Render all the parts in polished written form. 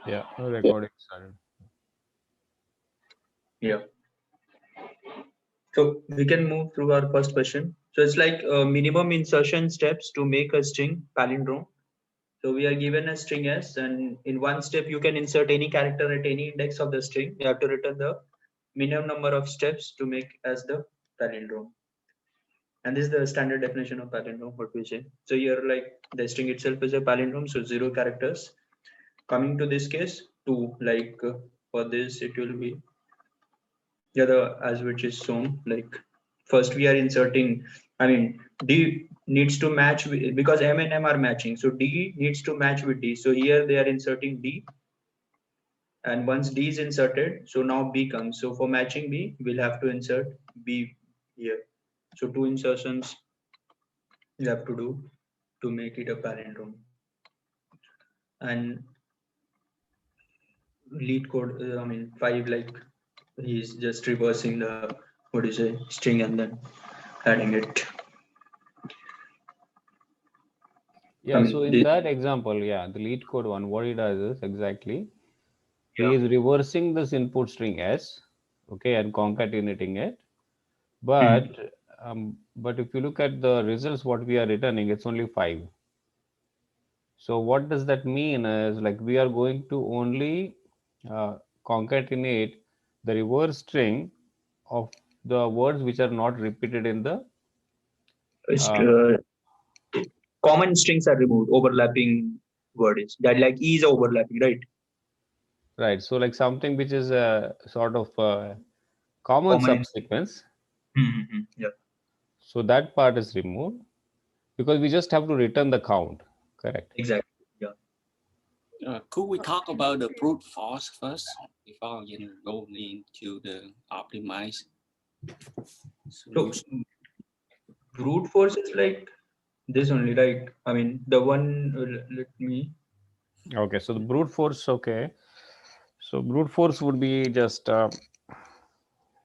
Yeah, recording started. Yeah. So we can move to our first question. So it's like minimum insertion steps to make a string palindrome. So we are given a string S, and in one step you can insert any character at any index of the string. You have to return the minimum number of steps to make as the palindrome. And this is the standard definition of palindrome, what we say. So here, like the string itself is a palindrome, so 0 characters. Coming to this case, 2. Like for this, it will be yeah, the as which is shown. Like first we are inserting. I mean, D needs to match with, because M and M are matching. So D needs to match with D. So here they are inserting D, and once D is inserted, so now B comes. So for matching B, we'll have to insert B here. So 2 insertions you have to do to make it a palindrome. And lead code, I mean 5, like he's just reversing the what do you say string and then adding it. I Yeah, so mean in this, that example, yeah, the lead code one, what he does is exactly he yeah. is reversing this input string S, okay, and concatenating it. Hmm. But if you look at the results, what we are returning, it's only 5. So what does that mean is like we are going to only uh, concatenate the reverse string of the words which are not repeated in the Just, uh, common strings are removed, overlapping word is that, like E is overlapping, right? right. So like something which is a sort of common Common in. subsequence. Yeah. So that part is removed because we just have to return the count. Correct. Exactly. Yeah. Could we talk about the brute force first before go into the optimized So solution? brute force is like this only, like I mean the one. Let me. Okay. So the brute force. Okay. So brute force would be just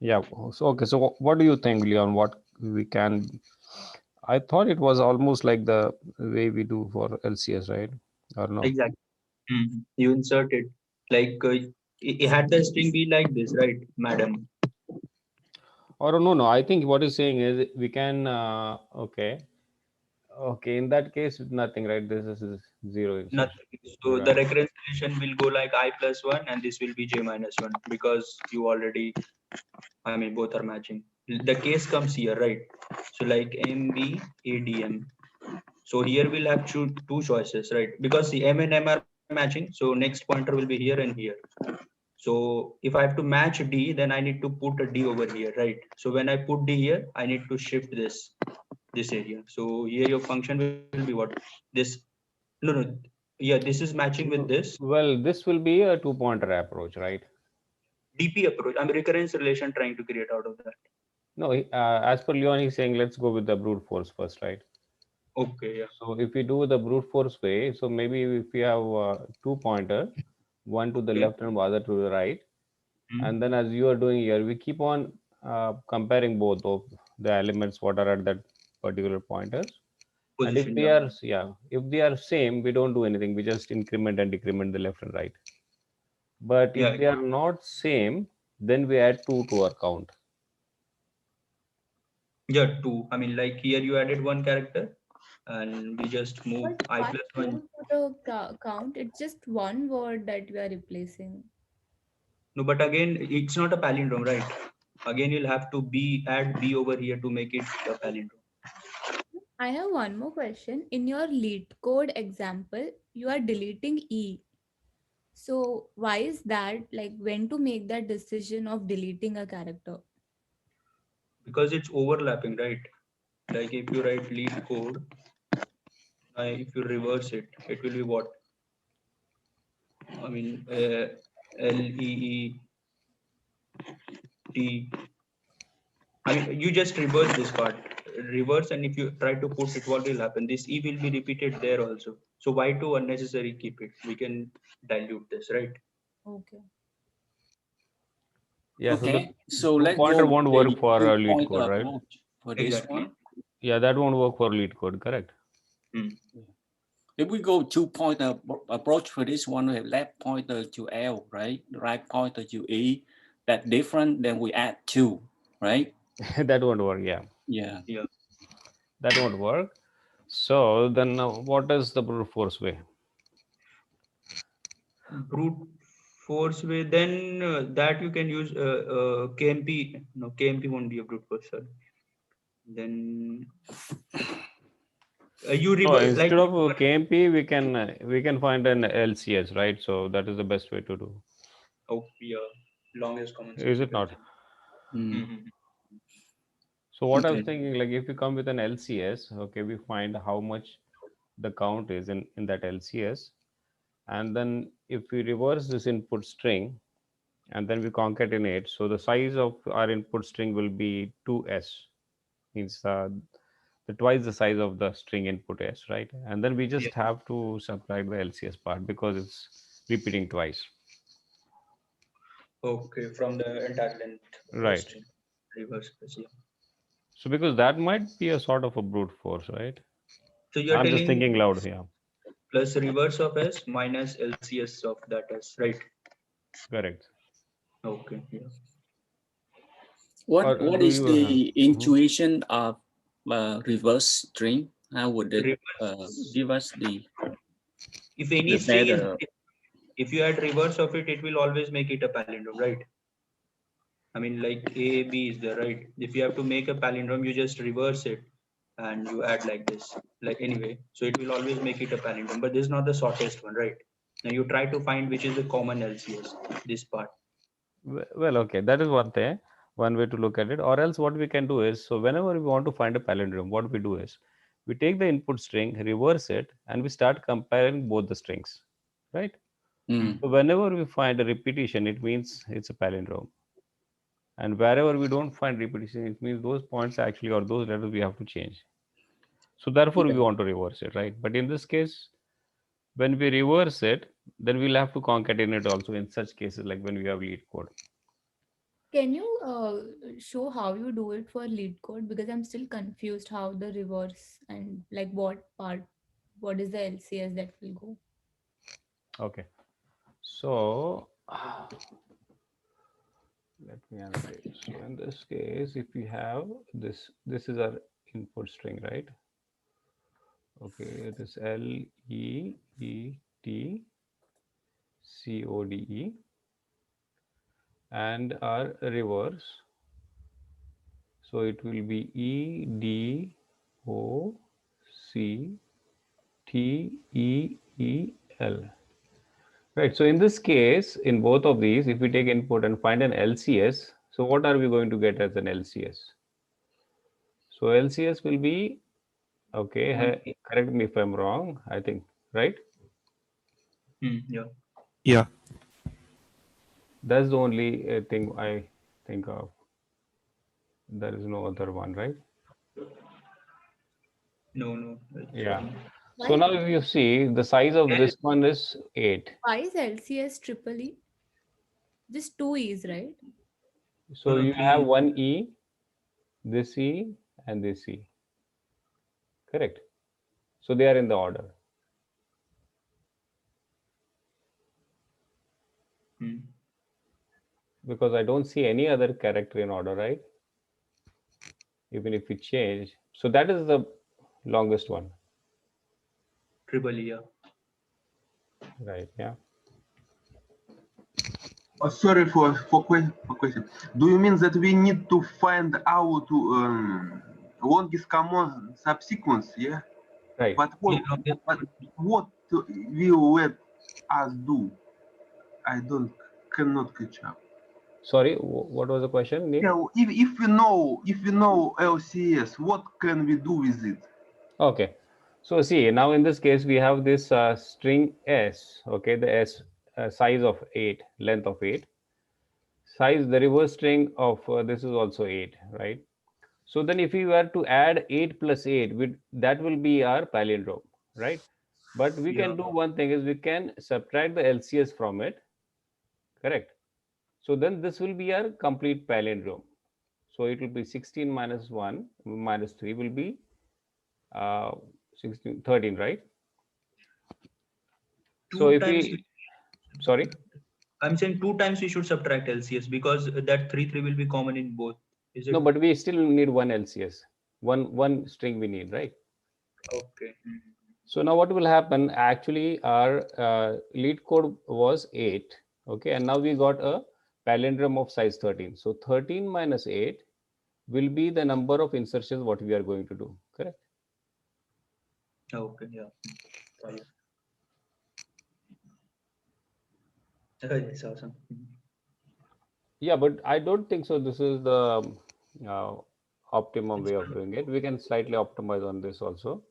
yeah. So okay. So what do you think, Leon? What we can? I thought it was almost like the way we do for LCS, right? Or no? Exactly. You insert it like it had the string be like this, right, madam? Or no, no. I think what he's saying is we can. Okay. Okay. In that case, nothing, right? This is zero insertion. Nothing. So the Right. recurrence relation will go like I plus 1, and this will be j minus 1, because you already, I mean, both are matching. The case comes here, right? So like MB ADM. So here we'll have two choices, right? Because the M and M are matching. So next pointer will be here and here. So if I have to match D, then I need to put a D over here, right? So when I put D here, I need to shift this area. So here your function will be what? This. No, no. Yeah, this is matching with this Well, this will be a two-pointer approach, right? DP approach. I'm recurrence relation trying to create out of that. No, as per Leon, he's saying let's go with the brute force first, right? Okay, yeah. So if we do the brute force way, so maybe if we have two pointer, one to the Okay. left and other to the right, Hmm. and then as you are doing here, we keep on comparing both of the elements what are at that particular pointers. And if Position, they yeah. are, yeah, if they are same, we don't do anything. We just increment and decrement the left and right. But if Yeah, they are not same, then we add two to our count. yeah, two. I mean, like here you added one character, and we just move But I why plus 1. two to the count? It's just one word that we are replacing. No, but again, it's not a palindrome, right? Again, you'll have to add B over here to make it a palindrome. I have one more question. In your lead code example, you are deleting E. So why is that? Like when to make that decision of deleting a character? Because it's overlapping, right? Like if you write lead code, if you reverse it, it will be what? I mean, LEET. I mean, you just reverse this part, reverse, and if you try to put it, what will happen? This E will be repeated there also. So why to unnecessary keep it? We can dilute this, right? Okay. Yeah, so the Okay, so two let's pointer go won't with work the for a lead two-pointer code, right? approach for this Exactly. one. Yeah, that won't work for lead code, correct? Hmm. Yeah. If we go 2-pointer approach for this one, we have left pointer to L, right? Right pointer to E. That different, then we add 2, right? That won't work. Yeah, Yeah. Yeah. that won't work. So then, what is the brute force way? Brute force way, then that you can use KMP. No, KMP won't be a brute force. Sorry. Then you Oh, reverse like instead of KMP, we can find an LCS, right? So that is the best way to do. oh yeah, longest common Is subset. it not? Mm. Mm-hmm. So what I was Okay. thinking, like if we come with an LCS, okay, we find how much the count is in that LCS, and then if we reverse this input string and then we concatenate, so the size of our input string will be 2s, means the twice the size of the string input s, right? And then we Yeah. just have to subtract the LCS part because it's repeating twice. Okay, from the entire length of the Right. string. Reverse plus, yeah. So because that might be a sort of a brute force, right? So you're I'm just telling thinking loud here. plus reverse of S minus LCS of that S, right? Correct. Okay, yeah. Or What do is you the Mhm. intuition of reverse string? How would it Reverse. give us If any the string is, better? if you add reverse of it will always make it a palindrome, right? I mean, like A, B is there, right? If you have to make a palindrome, you just reverse it and you add like this, like anyway. So it will always make it a palindrome, but this is not the shortest one, right? Now you try to find which is the common LCS, this part. Well, okay, that is one thing, one way to look at it. Or else, what we can do is, so whenever we want to find a palindrome, what we do is we take the input string, reverse it, and we start comparing both the strings, right? Mm. So whenever we find a repetition, it means it's a palindrome. And wherever we don't find repetition, it means those points actually or those letters we have to change. So therefore, we Yeah. want to reverse it, right? But in this case, when we reverse it, then we'll have to concatenate also in such cases like when we have lead code. Can you show how you do it for lead code? Because I'm still confused how the reverse and like what is the LCS that will go? Okay. So let me annotate. So in this case, if we have this is our input string, right? Okay, it is LEETCODE, and our reverse. So it will be EDOCTEEL. Right. So in this case, in both of these, if we take input and find an LCS, so what are we going to get as an LCS? So LCS will be, okay, correct me if I'm wrong, I think, right? Yeah. Yeah. That's the only thing I think of. There is no other one, right? No, no. Yeah. So Why now if you see, the size of L, this one is 8. why is LCS triple E? Just two E's, right? no, So no, you have three. one E, this E, and this E. Correct. So they are in the order. Hmm. Because I don't see any other character in order, right? Even if we change. So that is the longest one, Triple E, yeah. right? Yeah. Oh, sorry for question. Do you mean that we need to find out longest common subsequence? Yeah. Right. But Yeah, what will let us do? I don't cannot catch up. Sorry, what was the question, Nick? Yeah. If we know LCS, what can we do with it? Okay. So see, now in this case, we have this string S, okay, the S size of 8, length of 8. Size, the reverse string of this is also 8, right? So then if we were to add 8 plus 8, that will be our palindrome, right? But we yeah. can do one thing is we can subtract the LCS from it, correct? So then this will be our complete palindrome. So it will be 16 minus 1 minus 3 will be uh, 16, 13, right? So Two if times. we, sorry, I'm saying 2 times we should subtract LCS because that 3 will be common in both. Is it? no, but we still need one LCS, one string we need, right? Okay. So now what will happen? Actually, our lead code was 8, okay, and now we got a palindrome of size 13. So 13 minus 8 will be the number of insertions what we are going to do, correct? Okay. Yeah. Got it. That's awesome. Yeah, but I don't think so. This is the uh, optimum It's way of doing it. We can slightly optimize on this also,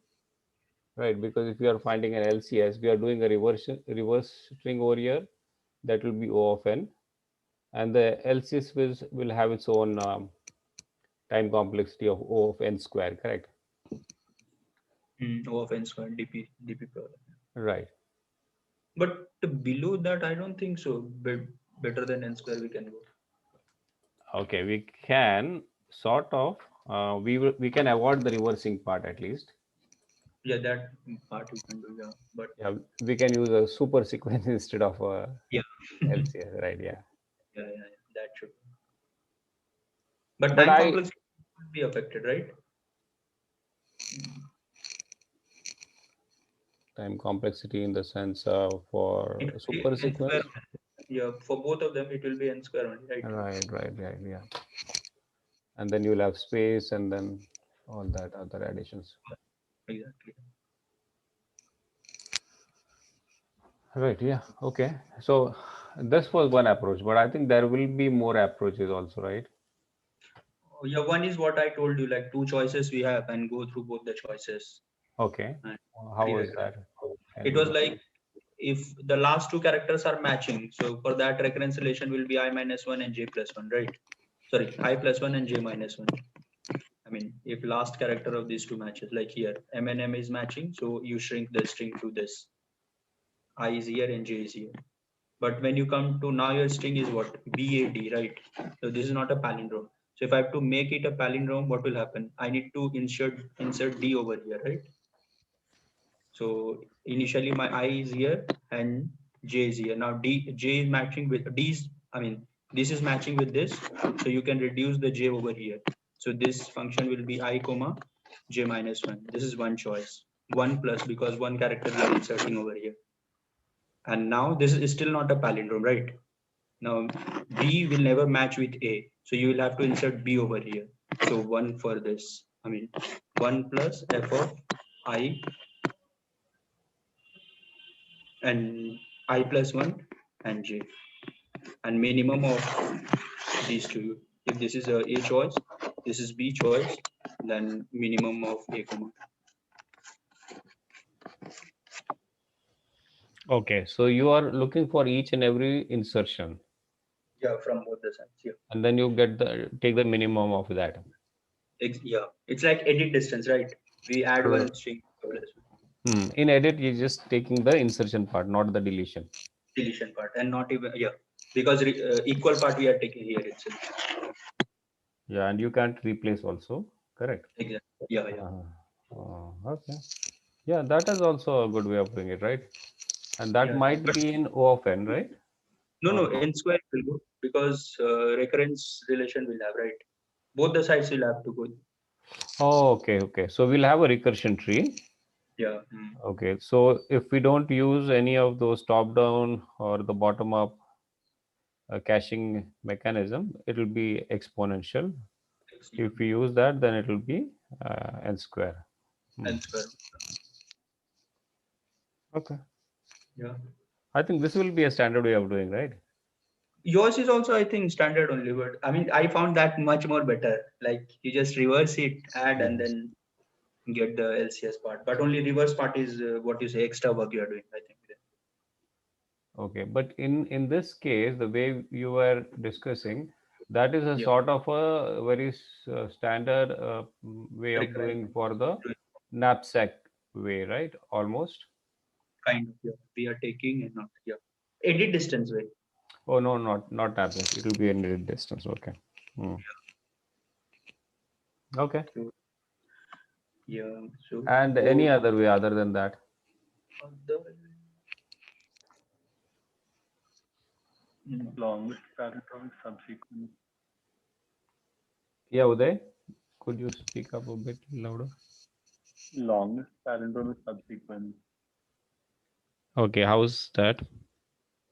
right? Because if we are finding an LCS, we are doing a reverse string over here. That will be O of n, and the LCS will have its own time complexity of O of n square, correct? O of n square dp power. Right. But below that, I don't think so. But better than n square we can go. Okay, we can sort of we can avoid the reversing part at least. Yeah, that part we can do. Yeah, but Yeah, we can use a super sequence instead of a yeah, LCS, right? Yeah. yeah, that should. But But time I complexity will be affected, right? time complexity in the sense of for It will be super n square. sequence. Yeah, for both of them, it will be n square only, right? Right, yeah. And then you'll have space and then all that other additions. Exactly. Right, yeah, okay. So this was one approach, but I think there will be more approaches also, right? Yeah, one is what I told you, like 2 choices we have and go through both the choices. Okay. And How was create. that? It was like if the last 2 characters are matching, so for that recurrence relation will be I minus 1 and j plus 1, right? Sorry, I plus 1 and j minus 1. I mean, if last character of these 2 matches, like here, m and m is matching, so you shrink the string to this. I is here and j is here. But when you come to now, your string is what? BAD, right? So this is not a palindrome. So if I have to make it a palindrome, what will happen? I need to insert D over here, right? So initially my I is here and J is here. Now J is matching with D's. I mean, this is matching with this. So you can reduce the J over here. So this function will be I comma J minus 1. This is one choice. 1 plus because one character we are inserting over here. And now this is still not a palindrome, right? Now B will never match with A. So you will have to insert B over here. So 1 for this. I mean 1 plus f of I and I plus 1 and j, and minimum of these two. If this is a choice, this is B choice, then minimum of A comma. Okay, so you are looking for each and every insertion, Yeah, from both the sides. Yeah, and then you get the take the minimum of that. yeah. It's like edit distance, right? We add Right. one string plus one. In edit, you're just taking the insertion part, not the deletion. Deletion part, and not even because equal part we are taking here itself. Yeah, and you can't replace also, correct? Exactly. Yeah. Okay. Yeah, that is also a good way of doing it, right? And that Yeah. might But be in O of n, right? no, Or- n square will go because recurrence relation will have, right? Both the sides will have to go. Oh, okay. So we'll have a recursion tree. Yeah. Okay, so if we don't use any of those top-down or the bottom-up caching mechanism, it will be exponential. If we use that, then it will be n square. N square. Okay. Yeah. I think this will be a standard way of doing, right? Yours is also, I think, standard only, but I mean, I found that much more better. Like you just reverse it, add, and then get the LCS part. But only reverse part is what you say extra work you are doing, I think. Okay, but in this case, the way you were discussing, that is a Yeah. sort of a very standard way of Recurrent. doing for the knapsack way, right? Almost. Kind of. Yeah. We are taking and not. Yeah. Edit distance way. Oh no, not knapsack. It will be in mid distance. Okay. Okay. So, yeah. So And any other way other than that? other Longest palindromic subsequence. Yeah, Uday, could you speak up a bit louder? Longest palindromic subsequence. Okay, how's that?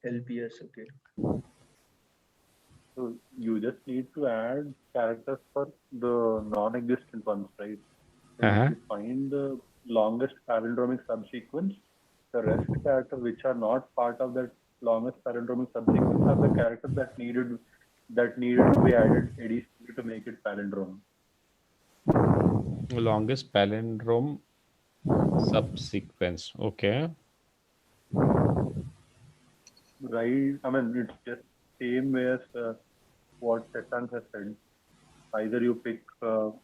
LPS. Okay. So you just need to add characters for the non-existent ones, right? So if Uh-huh. you find the longest palindromic subsequence, the rest characters which are not part of that longest palindromic subsequence are the characters that needed to be added additionally to make it palindrome. Longest palindrome subsequence. Okay. Right? I mean, it's just same way as what Shashank has said. Either you pick, so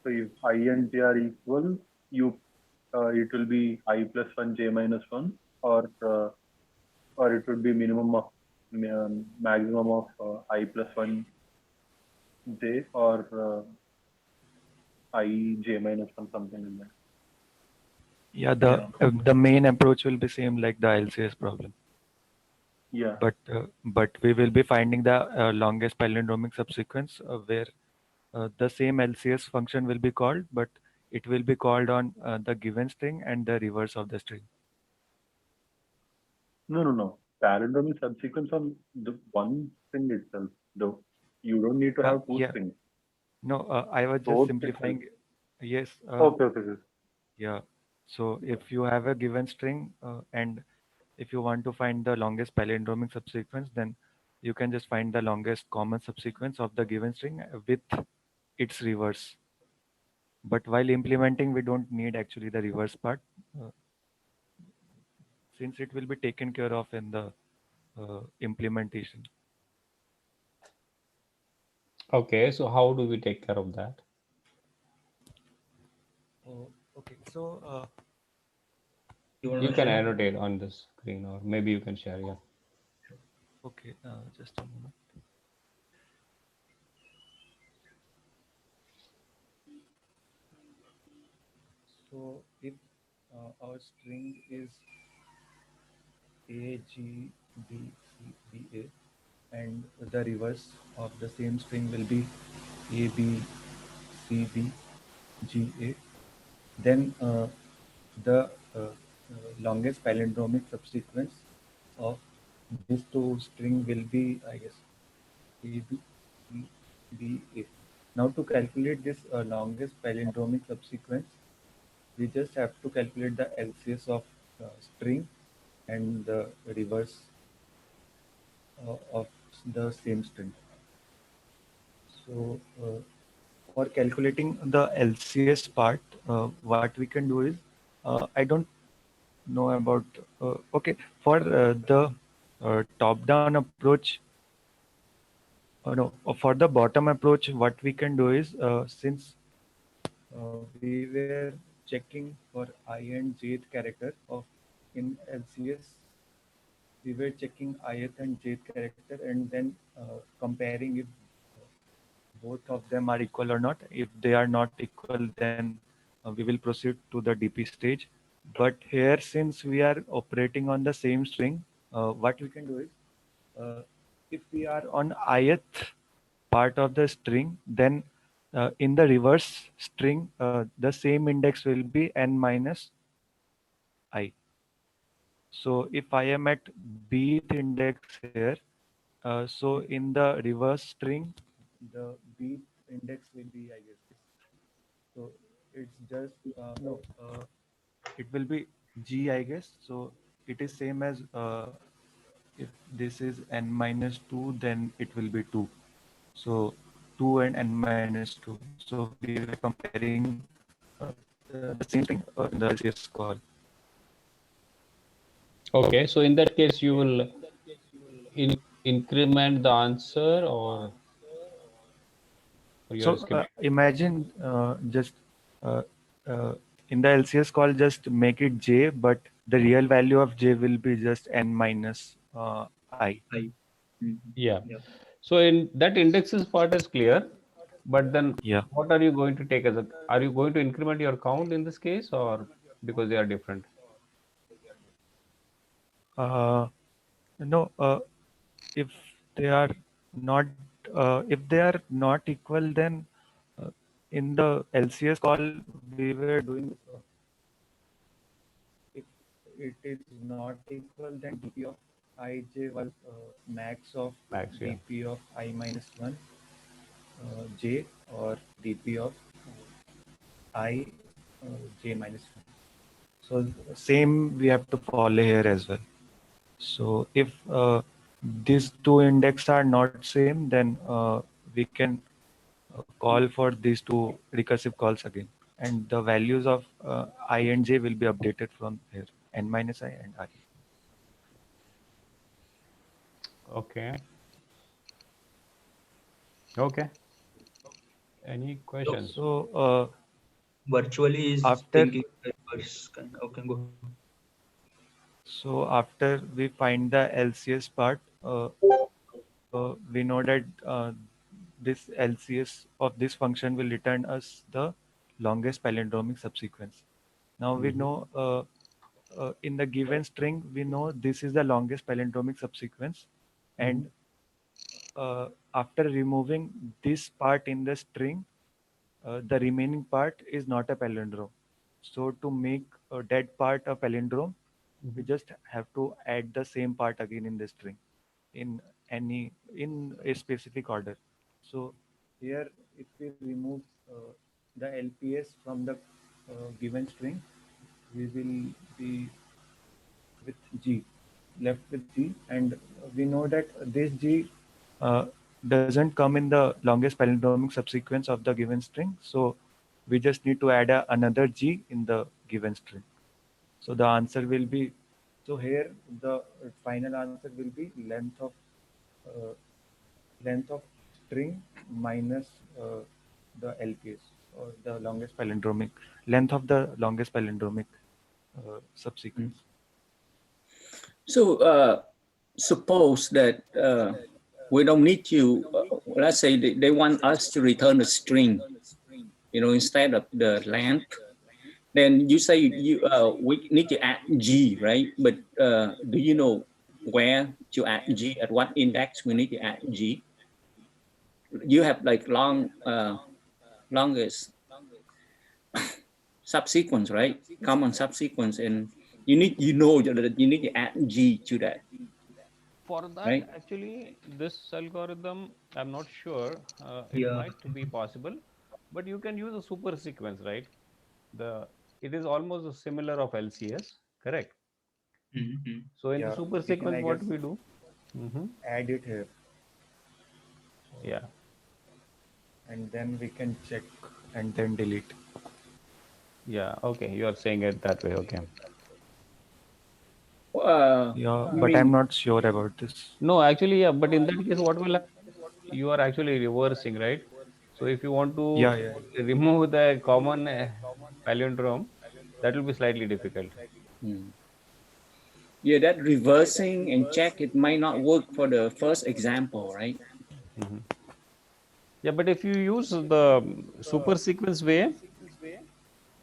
if I and j are equal, it will be I plus 1, j minus 1, or it would be maximum of I plus 1, j, or I j minus 1, something like that. Yeah, the main approach will be same like the LCS problem, Yeah. but we will be finding the longest palindromic subsequence where the same LCS function will be called, but it will be called on the given string and the reverse of the string. No. Palindromic subsequence on the one string itself. Though you don't need to have two Yeah. strings. No, I was just Both simplifying. Yes. Okay. Yeah. So if you have a given string and if you want to find the longest palindromic subsequence, then you can just find the longest common subsequence of the given string with its reverse. But while implementing, we don't need actually the reverse part uh, since it will be taken care of in the implementation. Okay, so how do we take care of that? Oh, okay. So You can annotate on the screen, or maybe you can share. Yeah. okay, just a moment. So if our string is A, G, B, C, B, A, and the reverse of the same string will be A, B, C, B, G, A, then the longest palindromic subsequence of these two string will be, I guess, A, B, C, B, A. Now to calculate this longest palindromic subsequence, we just have to calculate the LCS of string and the reverse of the same string. So for calculating the LCS part, what we can do is, I don't know about, okay, for the top-down approach, no, for the bottom approach, what we can do is, since we were checking for I and jth character of in LCS, we were checking ith and jth character and then comparing if both of them are equal or not. If they are not equal, then we will proceed to the DP stage. But here, since we are operating on the same string, what we can do is, if we are on ith part of the string, then in the reverse string, the same index will be n minus I. So if I am at bth index here, so in the reverse string, the bth index will be, I guess. So it's just no, it will be g, I guess. So it is same as if this is n minus 2, then it will be 2. So 2 and n minus 2. So we were comparing the same string in the LCS call. Okay, so in that case, you will increment the answer, or you are So skipping. imagine just uh, in the LCS call, just make it j, but the real value of j will be just n minus I. Yeah. Yeah. So in that indexes part is clear, but then Yeah. what are you going to take as a? Are you going to increment your count in this case, or because they are different? No, if they are not equal, then in the LCS call we were doing if it is not equal, then dp of ij was max of Max, yeah. dp of I minus 1 j or dp of I j minus 1. So same we have to follow here as well. So if these two index are not same, then we can call for these two recursive calls again, and the values of I and j will be updated from here, n minus I and I. Okay. Okay. Any questions? So Virtually is After- thinking reverse. Okay, go. so after we find the LCS part, we know that this LCS of this function will return us the longest palindromic subsequence. Now we Mhm. know in the given string, we know this is the longest palindromic subsequence, and after removing this part in the string, the remaining part is not a palindrome. So to make that part a palindrome, we just have to add the same part again in the string in a specific order. So here, if we remove the LPS from the given string, we will be with G, left with G, and we know that this G doesn't come in the longest palindromic subsequence of the given string. So we just need to add another G in the given string. So the answer will be, so here the final answer will be uh, length of string minus the LPS, or the longest palindromic, length of the longest palindromic subsequence. So suppose that we don't need to, let's say they want us to return a string, instead of the length. Then you say we need to add G, right? But do you know where to add G? At what index we need to add G? You have like longest subsequence, right? Common subsequence, and you know that you need to add G to that. For that, Right. actually, this algorithm, I'm not sure. It Yeah. might be possible, but you can use a super sequence, right? It is almost similar of LCS, correct? Mhm. So in the Yeah, super we can, sequence, I what guess, we do? add it here, Yeah. and then we can check and then delete. Yeah. Okay. You are saying it that way. Okay. Yeah, you but mean- I'm not sure about this. No, actually, yeah. But in that case, what will happen? You are actually reversing, right? So if you want to Yeah. remove the common palindrome, that will be slightly difficult. Yeah, that reversing and check, it might not work for the first example, right? Yeah, but if you use the super sequence way,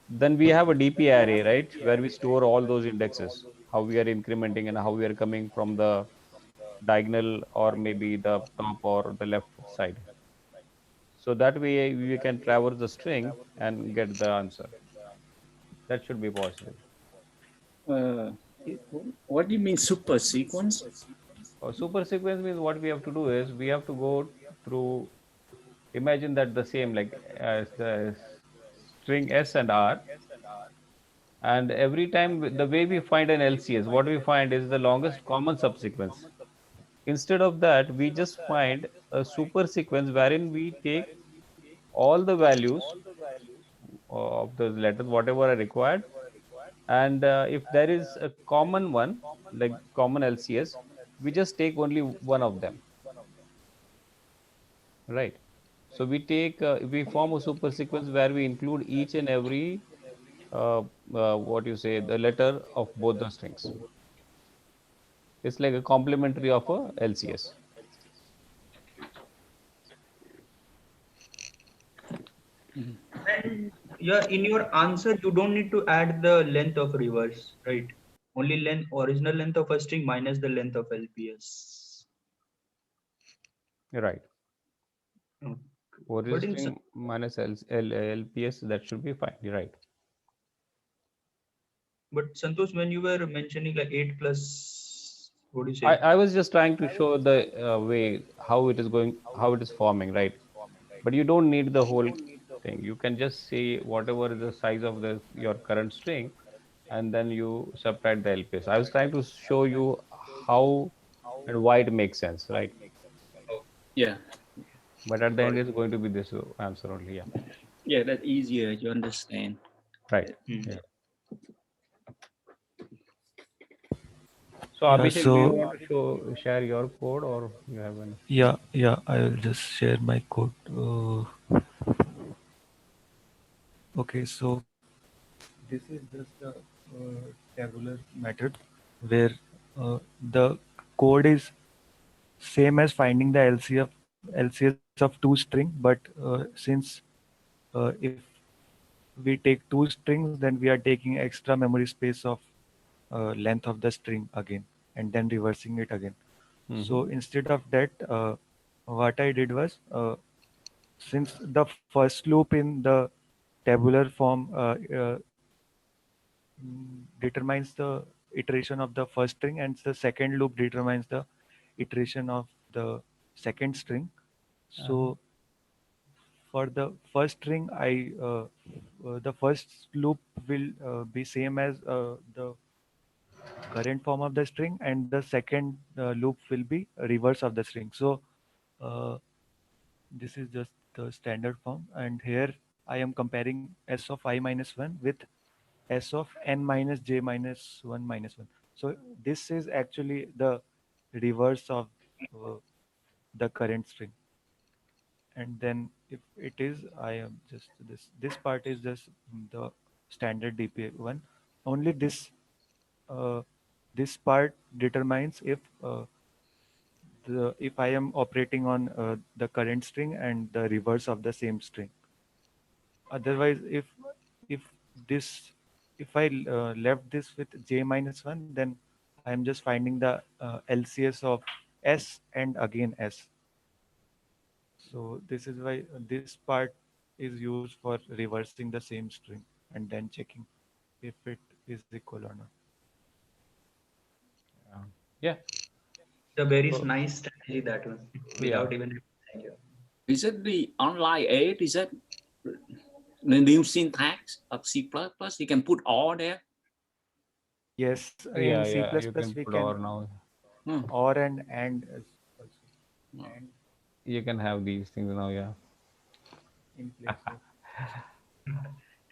then we have a DP array, right? Where we store all those indexes, how we are incrementing and how we are coming from the diagonal or maybe the top or the left side. So that way we can traverse the string and get the answer. That should be possible. What do you mean super sequence? Super sequence means what we have to do is we have to go through, imagine that the same like as the string S and R, and every time the way we find an LCS, what we find is the longest common subsequence. Instead of that, we just find a super sequence wherein we take all the values of the letters, whatever are required, and if there is a common one, like common LCS, we just take only one of them, right? So we form a super sequence where we include each and every what you say, the letter of both the strings. It's like a complementary of a LCS. And yeah, in your answer, you don't need to add the length of reverse, right? Only original length of a string minus the length of LPS. Right. Oh, Origin but in string minus LPS, that should be fine. You're right. but Santosh, when you were mentioning like 8 plus, what do you I, say? I was just trying to show the way how it is going, how it is forming, right? But you don't need the whole thing. You can just see whatever is the size of the your current string, and then you subtract the LPS. I was trying to show you how and why it makes sense, right? Yeah, But at the Got end, it. it's going to be this answer only. Yeah. yeah, that's easier to understand. Right. Hmm. Yeah. So Yeah, Abhishek, do you so want to share your code, or you have any? yeah, I will just share my code. Okay, so this is just a tabular method where the code is same as finding the LCS of two string, but since if we take two strings, then we are taking extra memory space of length of the string again, and then reversing it again. Mm-hmm. So instead of that, what I did was, since the first loop in the tabular form determines the iteration of the first string, and the second loop determines the iteration of the second string. Uh-huh. So for the first string, the first loop will be same as the current form of the string, and the second loop will be reverse of the string. So uh, this is just the standard form, and here I am comparing s of I minus 1 with s of n minus j minus 1 minus 1. So this is actually the reverse of uh, the current string. And then if it is, I am just this part is just the standard DPA one. Only uh, this part determines if I am operating on the current string and the reverse of the same string. Otherwise, if this if I left this with j minus 1, then I am just finding the LCS of s and again s. So this is why this part is used for reversing the same string and then checking if it is equal or not. Yeah. The very So nice strategy that one, yeah. without even saying it. Is it the online 8? Is that the new syntax of C++? You can put all there. Yes, in Yeah, C++ yeah. You can we put or can now. Hmm. or and as also Hmm. and You can have these things now. Yeah. in place of.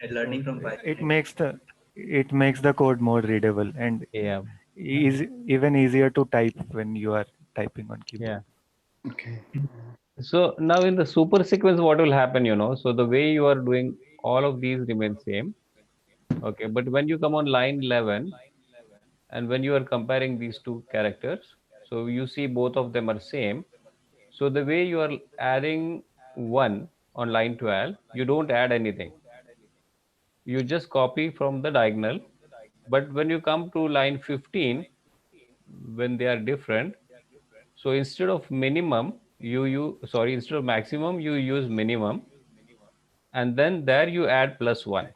And So learning from Python. it makes the code more readable and Yeah. even easier to type when you are typing on keyboard. Yeah. So now in the super sequence, what will happen? So the way you are doing all of these remain same. Okay. But when you come on line 11, and when you are comparing these two characters, so you see both of them are same. So the way you are adding 1 on line 12, you don't add anything. You just copy from the diagonal. But when you come to line 15, when they are different, so instead of minimum, instead of maximum, you use minimum, and then there you add +1.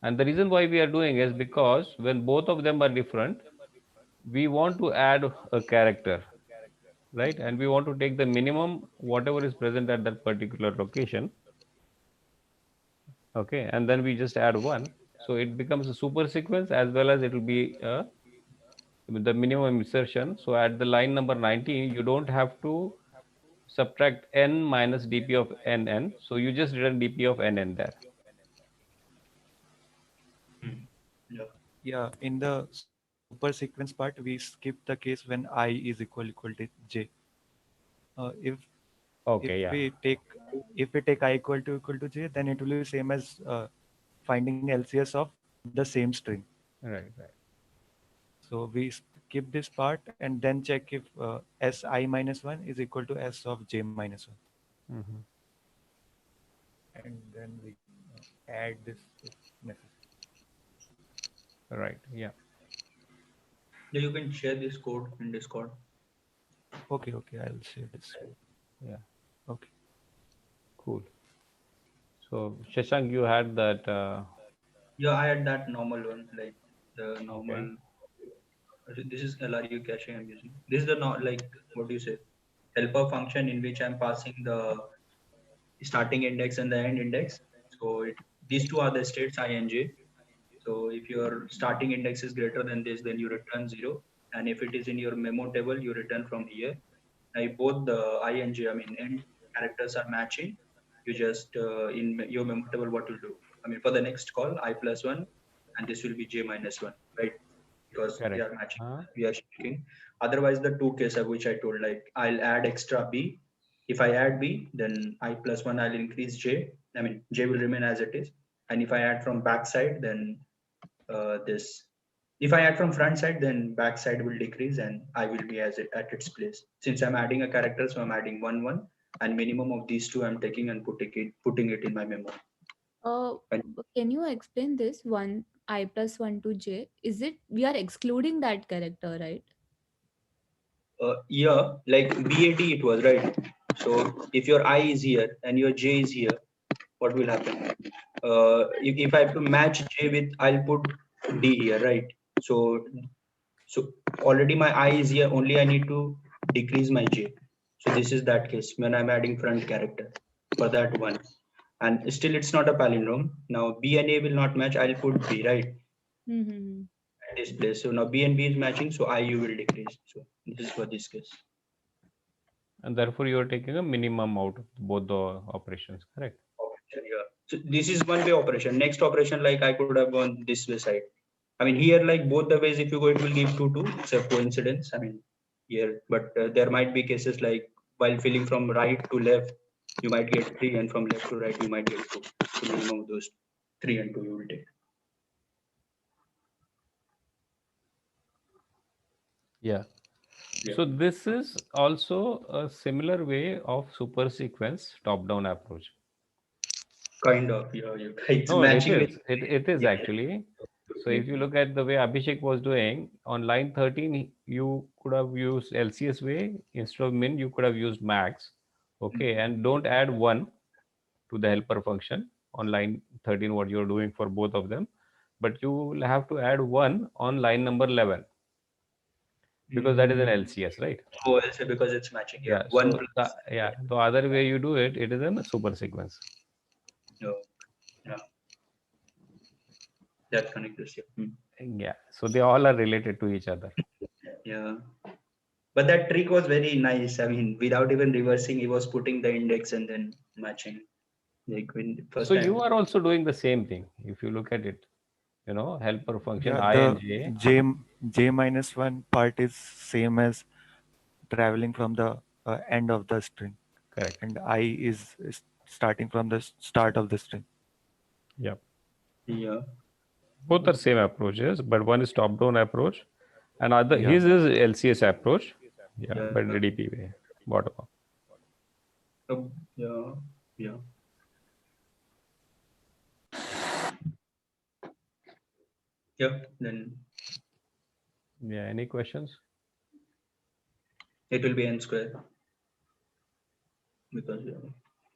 And the reason why we are doing is because when both of them are different, we want to add a character, right? And we want to take the minimum, whatever is present at that particular location. Okay, and then we just add 1. So it becomes a super sequence, as well as it will be the minimum insertion. So at the line number 19, you don't have to subtract n minus dp of nn. So you just return dp of nn there. Hmm. Yeah. Yeah, in the super sequence part, we skip the case when I is equal to j. If Okay, yeah. we take I equal to j, then it will be same as finding LCS of the same string. Right, right. So we skip this part and then check if si minus 1 is equal to s of j minus 1, Hmm. and then we add this if necessary. Right, yeah. Yeah, you can share this code in Discord. Okay, okay, I'll say this. Yeah, Okay. cool. So Shashank, you had that. Yeah, I had that normal one, like the Okay. normal. This is LRU caching I'm using. This is the not like what do you say? Helper function in which I'm passing the starting index and the end index. So these two are the states ing. So if your starting index is greater than this, then you return 0. And if it is in your memo table, you return from here. Now both the ing, I mean end characters are matching. You just in your memo table, what you'll do? I mean for the next call, I plus 1, and this will be j minus 1, right? Because they Correct. are matching. Huh? We are checking. Otherwise, the two cases which I told, like I'll add extra b. If I add b, then I plus 1, I'll increase j. I mean j will remain as it is. And if I add from backside, then this. If I add from front side, then back side will decrease and I will be as it at its place. Since I'm adding a character, so I'm adding 1 1, and minimum of these two I'm taking and putting it in my memo. Uh, And can you explain this one I plus one to j? Is it we are excluding that character, right? yeah, like BAT it was right. So if your I is here and your J is here, what will happen? If I have to match J with, I'll put D here, right? So already my I is here. Only I need to decrease my J. So this is that case when I'm adding front character for that one. And still it's not a palindrome. Now B and A will not match. I'll put B, right? Mm-hmm. At this place. So now B and B is matching. So IU will decrease. So this is for this case. And therefore, you are taking a minimum out of both the operations. Correct. Operation, yeah. So this is one way operation. Next operation, like I could have gone this way side. I mean, here, like both the ways, if you go, it will give 2 2. It's a coincidence. I mean, here, but there might be cases like while filling from right to left, you might get 3, and from left to right, you might get 2. So minimum of those 3 and 2 you will take. Yeah. Yeah. So this is also a similar way of super sequence top-down approach. Kind of, yeah. It's No, matching with. it is Yeah. actually. So if you look at the way Abhishek was doing on line 13, you could have used LCS way instead of min. You could have used max. Okay, and don't add 1 to the helper function on line 13. What you're doing for both of them, but you will have to add 1 on line number 11 because that is an LCS, right? Oh, I'll say because it's matching. Yeah. Yeah. 1 So plus. the other way you do it, it is in a super sequence. Oh, yeah. That connects this. Yeah. Yeah. So they all are related to each other. Yeah. But that trick was very nice. I mean, without even reversing, he was putting the index and then matching. Like when first So time. you are also doing the same thing. If you look at it, helper function Yeah, I the and j. j minus one part is same as traveling from the end of the string, Correct. and I is starting from the start of the string. Yeah. Yeah. Both are same approaches, but one is top-down approach, and other Yeah. his is LCS approach. Yeah, Yeah. but the DP way, bottom up. Yeah. Yeah. Yeah. Then Yeah. Any questions? it will be n square. Because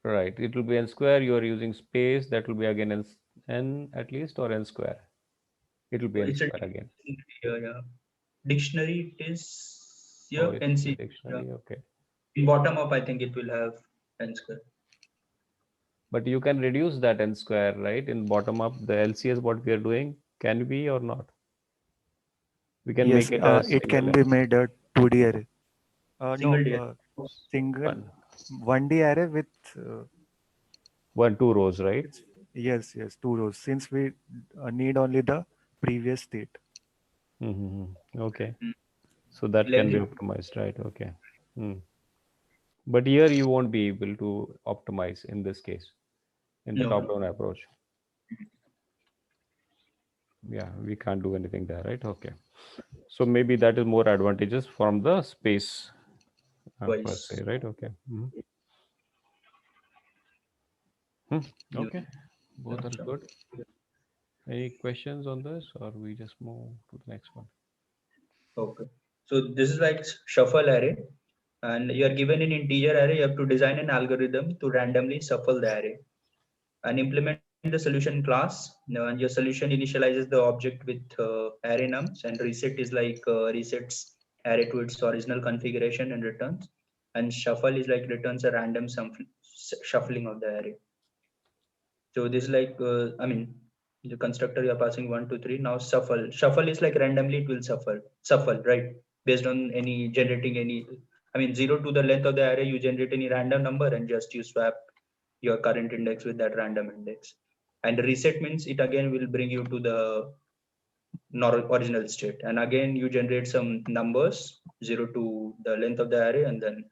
Right. It will be n square. You are using space. That will be again n at least or n square. It will be n it's a square again. yeah. Dictionary it is Oh, yeah, it's the NC. Yeah. dictionary. Okay. In bottom up, I think it will have n square. But you can reduce that n square, right? In bottom up, the LCS what we are doing can be or not. We can Yes, make it as it single can be made a 2D array. Single D. Single one, 1D array with 2 rows, right? yes, 2 rows. Since we need only the previous state. Okay. Mm. So that Like can be this. optimized, right? Okay. But here you won't be able to optimize in this case, in the No. top-down approach. Yeah, we can't do anything there, right? Okay. So maybe that is more advantageous from the space per Twice. se, right? Okay. Yeah. Okay. Both are good. Any questions on this, or we just move to the next one? Okay. So this is like shuffle array. and you are given an integer array, you have to design an algorithm to randomly shuffle the array and implement the solution class. And your solution initializes the object with array nums, and reset is like resets array to its original configuration and returns. And shuffle is like returns a random shuffling of the array. So this is like, I mean, the constructor you're passing 1, 2, 3. Now shuffle. Shuffle is like randomly it will shuffle, right? Based on any generating any, I mean, 0 to the length of the array, you generate any random number and just you swap your current index with that random index. And reset means it again will bring you to the original state. And again, you generate some numbers 0 to the length of the array, and then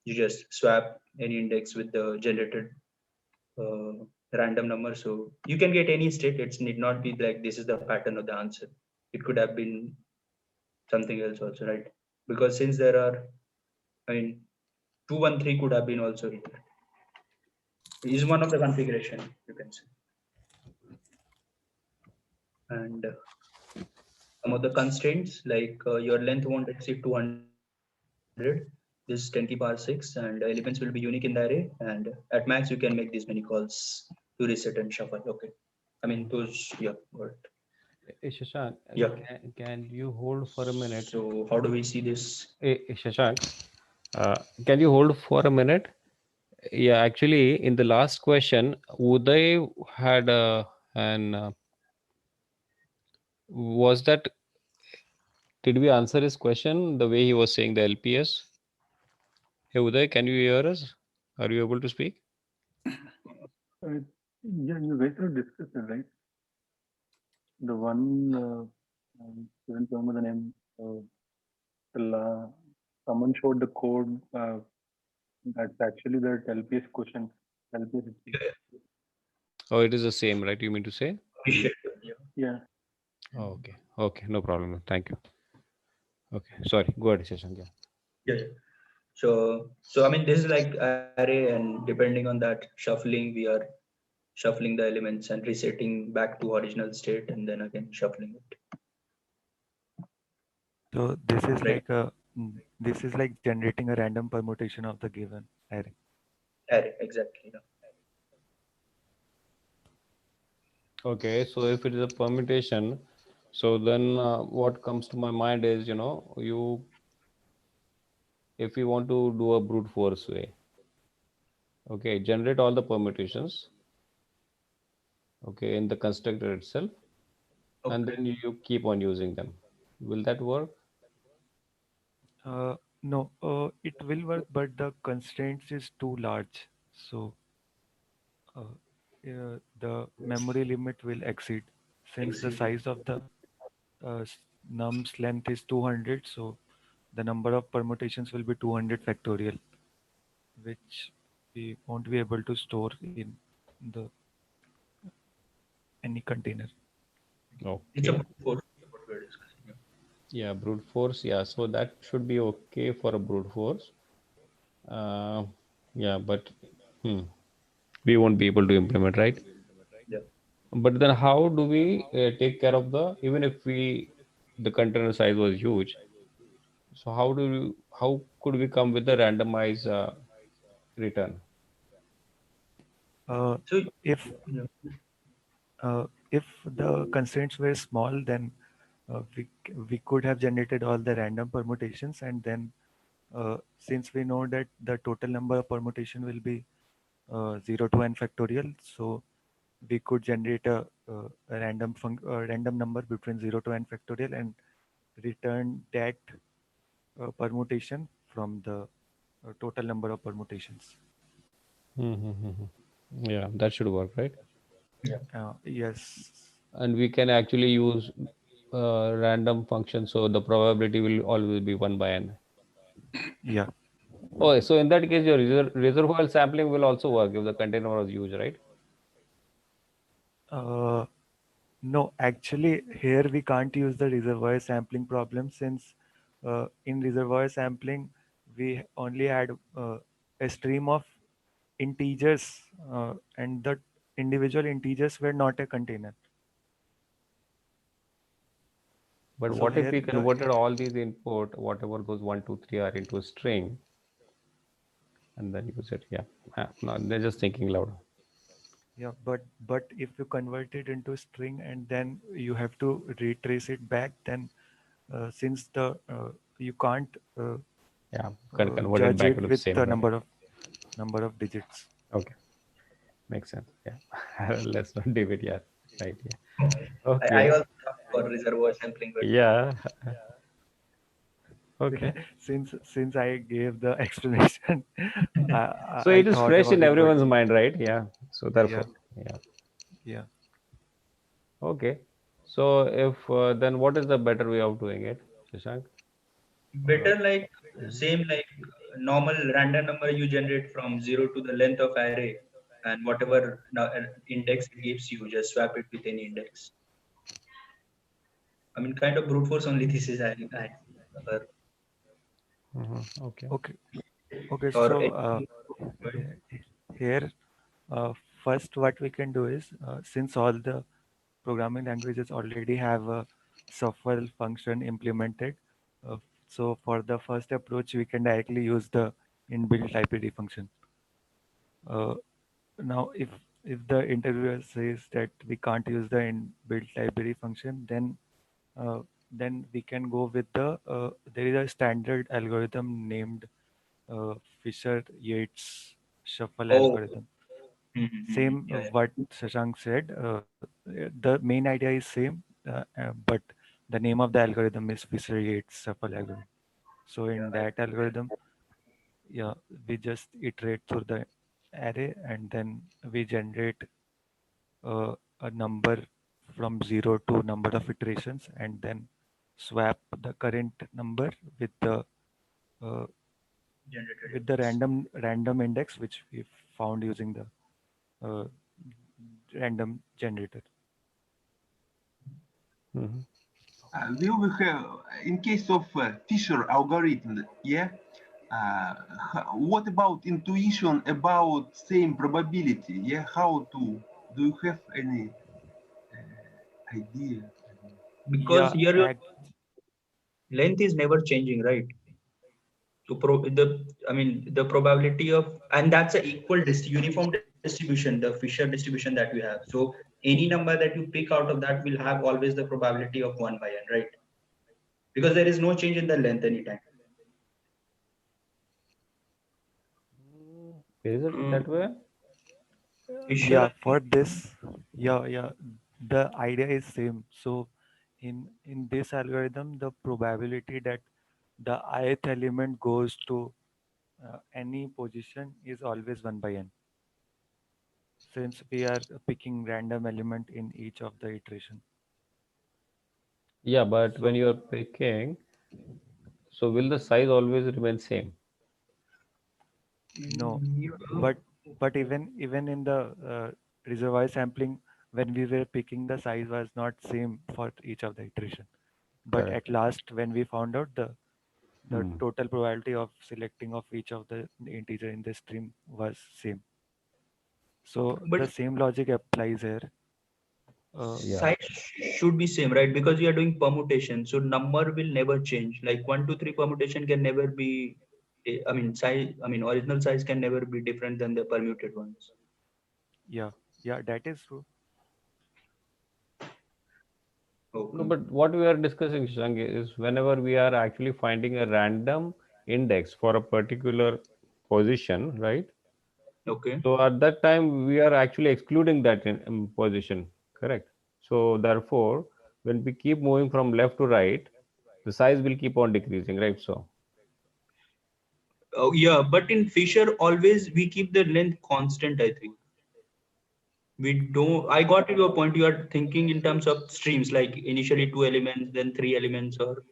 you just swap any index with the generated uh, random number. So you can get any state. It need not be like this is the pattern of the answer. It could have been something else also, right? Because since there are, I mean, 2, 1, 3 could have been also here. Is one of the configuration you can say. And some of the constraints like your length won't exceed 200. This 10 to the power 6, and elements will be unique in the array. And at max, you can make these many calls to reset and shuffle. Okay. I mean, those, yeah. But, Shashank, yeah. can you hold for a minute? So how do we see this? Shashank, can you hold for a minute? Yeah, actually, in the last question, Uday had was that, did we answer his question the way he was saying the LPS? Hey, Uday, can you hear us? Are you able to speak? Yeah, you guys have discussed it, right? The one, couldn't remember the name. Someone showed the code. That's actually that LPS question. LPS. Oh, it is the same, right? You mean to say? Yeah. Yeah. Oh, okay. Okay, no problem. Thank you. Okay, sorry. Go ahead, Shashank. Yeah. So I mean, this is like array, and depending on that shuffling, we are shuffling the elements and resetting back to original state, and then again shuffling it. So this is Right. like this is like generating a random permutation of the given array. Array, exactly. Yeah. Okay, so if it is a permutation, so then what comes to my mind is, if you want to do a brute force way, okay, generate all the permutations, okay, in the constructor itself, and then you keep on using them. Will that work? No, it will work, but the constraints is too large. So the memory limit will exceed since the size of the num's length is 200. So the number of permutations will be 200 factorial, which we won't be able to store in the any container. It's a Okay. brute force, what we're discussing. Yeah, brute force. Yeah, so that should be okay for a brute force. Yeah, but we won't be able to implement, right? Yeah. But then how do we take care of even if the container size was huge, so how could we come with the randomized return? So If yeah. if the constraints were small, then we could have generated all the random permutations, and then since we know that the total number of permutation will be 0 to n factorial, so we could generate a random number between 0 to n factorial and return that permutation from the total number of permutations. Yeah, that should work, right? Yes. And we can actually use random function, so the probability will always be 1 by n. Yeah. Oh, so in that case, your reservoir sampling will also work if the container was huge, right? No, actually, here we can't use the reservoir sampling problem since in reservoir sampling we only had a stream of integers and the individual integers were not a container. But So what if here we the converted all these input, whatever those 1, 2, 3 are, into a string, and then use it. Yeah. No, they're just thinking loud. Yeah, but if you convert it into string and then you have to retrace it back, then since you can't Yeah, can convert it judge back it to the with same the value. number of digits. Okay, makes sense. Yeah, let's not debate. Yeah, right. Yeah. I Okay. also thought for reservoir sampling, but Yeah. Okay. Since I gave the explanation, So I it is thought fresh about in it, but everyone's mind, right? Yeah. So yeah, therefore, yeah. yeah. Okay. So if then what is the better way of doing it, Shashank? better like Mhm. same like normal random number you generate from 0 to the length of array, and whatever index it gives you, just swap it with any index. I mean, kind of brute force only. This is I or, Okay. Okay, okay. or So anything. here, first, what we can do is since all the programming languages already have a shuffle function implemented, uh, so for the first approach, we can directly use the inbuilt IPD function. Uh, Now, if the interviewer says that we can't use the inbuilt library function, then we can go with there is a standard algorithm named Fisher-Yates shuffle Oh, algorithm. mm-hmm. Same Yeah, what Shashank said. The main idea is same, but the name of the algorithm is Fisher-Yates shuffle algorithm. So yeah, in that algorithm, yeah, we just iterate through the array and then we generate a number from 0 to number of iterations and then swap the current number with the uh, generated with the index. random index which we found using the uh, random generator. Mhm. We will have, in case of Fisher algorithm, yeah, what about intuition about same probability? Yeah, how to, do you have any idea? Because Yeah, here your length is never changing, right? So I mean the probability of, and that's a equal uniform distribution, the Fisher distribution that we have. So any number that you pick out of that will have always the probability of 1 by n, right? Because there is no change in the length anytime. Is it that way? yeah, Fisher, for this, yeah, the idea is same. So in this algorithm, the probability that the ith element goes to any position is always 1 by n, since we are picking random element in each of the iteration. Yeah, but when So you're picking, so will the size always remain same? no, yeah, but even in the reservoir sampling, when we were picking, the size was not same for each of the iteration. But Correct. at last, when we found out the Hmm. total probability of selecting of each of the integer in the stream was same. So but the same logic applies here. Yeah. size should be same, right? Because we are doing permutation, so number will never change. Like 1 2 3 permutation can never be, I mean size, I mean original size can never be different than the permuted ones. Yeah, yeah, that is true. No, Okay. but what we are discussing, Shashank, is whenever we are actually finding a random index for a particular position, right? Okay. So at that time, we are actually excluding that position, correct? So therefore, when we keep moving from left to right, the size will keep on decreasing, right? So, Oh yeah, but in Fisher always we keep the length constant, I think. We don't, I got to your point. You are thinking in terms of streams, like initially 2 elements, then 3 elements, or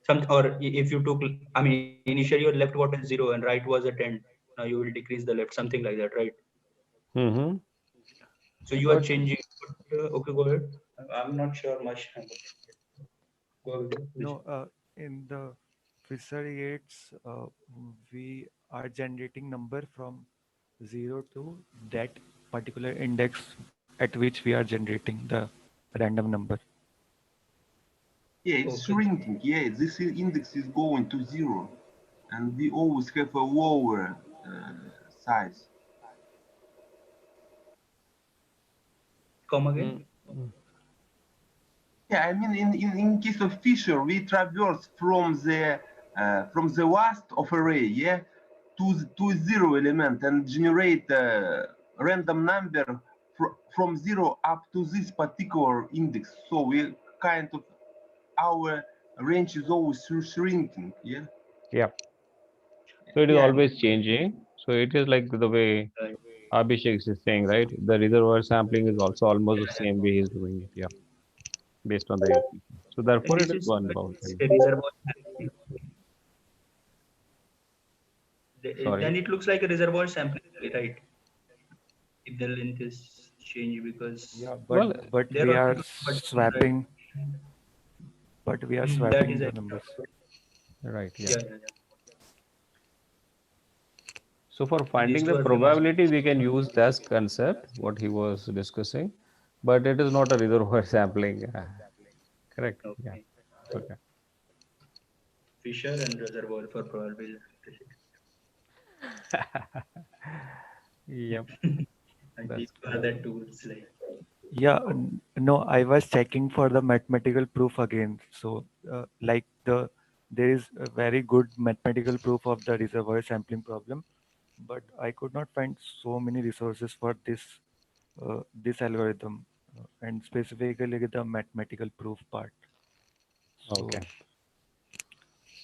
some, or if you took, I mean, initially your left was 0 and right was a 10. Now you will decrease the left, something like that, right? hmm So you are but changing. Okay, go ahead. I'm not sure much. Go ahead. No, in the Fisher-Yates, we are generating number from 0 to that particular index at which we are generating the random number. Yeah, it's Okay. shrinking. Yeah, this index is going to 0, and we always have a lower size. Come again. Yeah, I mean, in case of Fisher, we traverse from the last of array, yeah, to zero element and generate a random number from zero up to this particular index. So we kind of, our range is always shrinking, yeah. Yeah. So it is Yeah. always changing. So it is like the way Right. Abhishek is saying, right? The reservoir sampling is also almost the same way he's doing it. Yeah, based on the equation. So And therefore, this it is is one boundary. a reservoir. Sorry. Then it looks like a reservoir sampling, right? If the length is changed, because Yeah, Well, but there we are are but swapping, but we are that swapping is the actually numbers. right. Yeah. yeah. So for These finding two the are the most probability, we can use this concept, what he was discussing, but it is not a reservoir sampling. Correct. Yeah. okay. Okay. Fisher and reservoir for probability. Yep. And That's these are the tools like Yeah, no, I was checking for the mathematical proof again. So, like there is a very good mathematical proof of the reservoir sampling problem, but I could not find so many resources for this algorithm, and specifically the mathematical proof part. okay.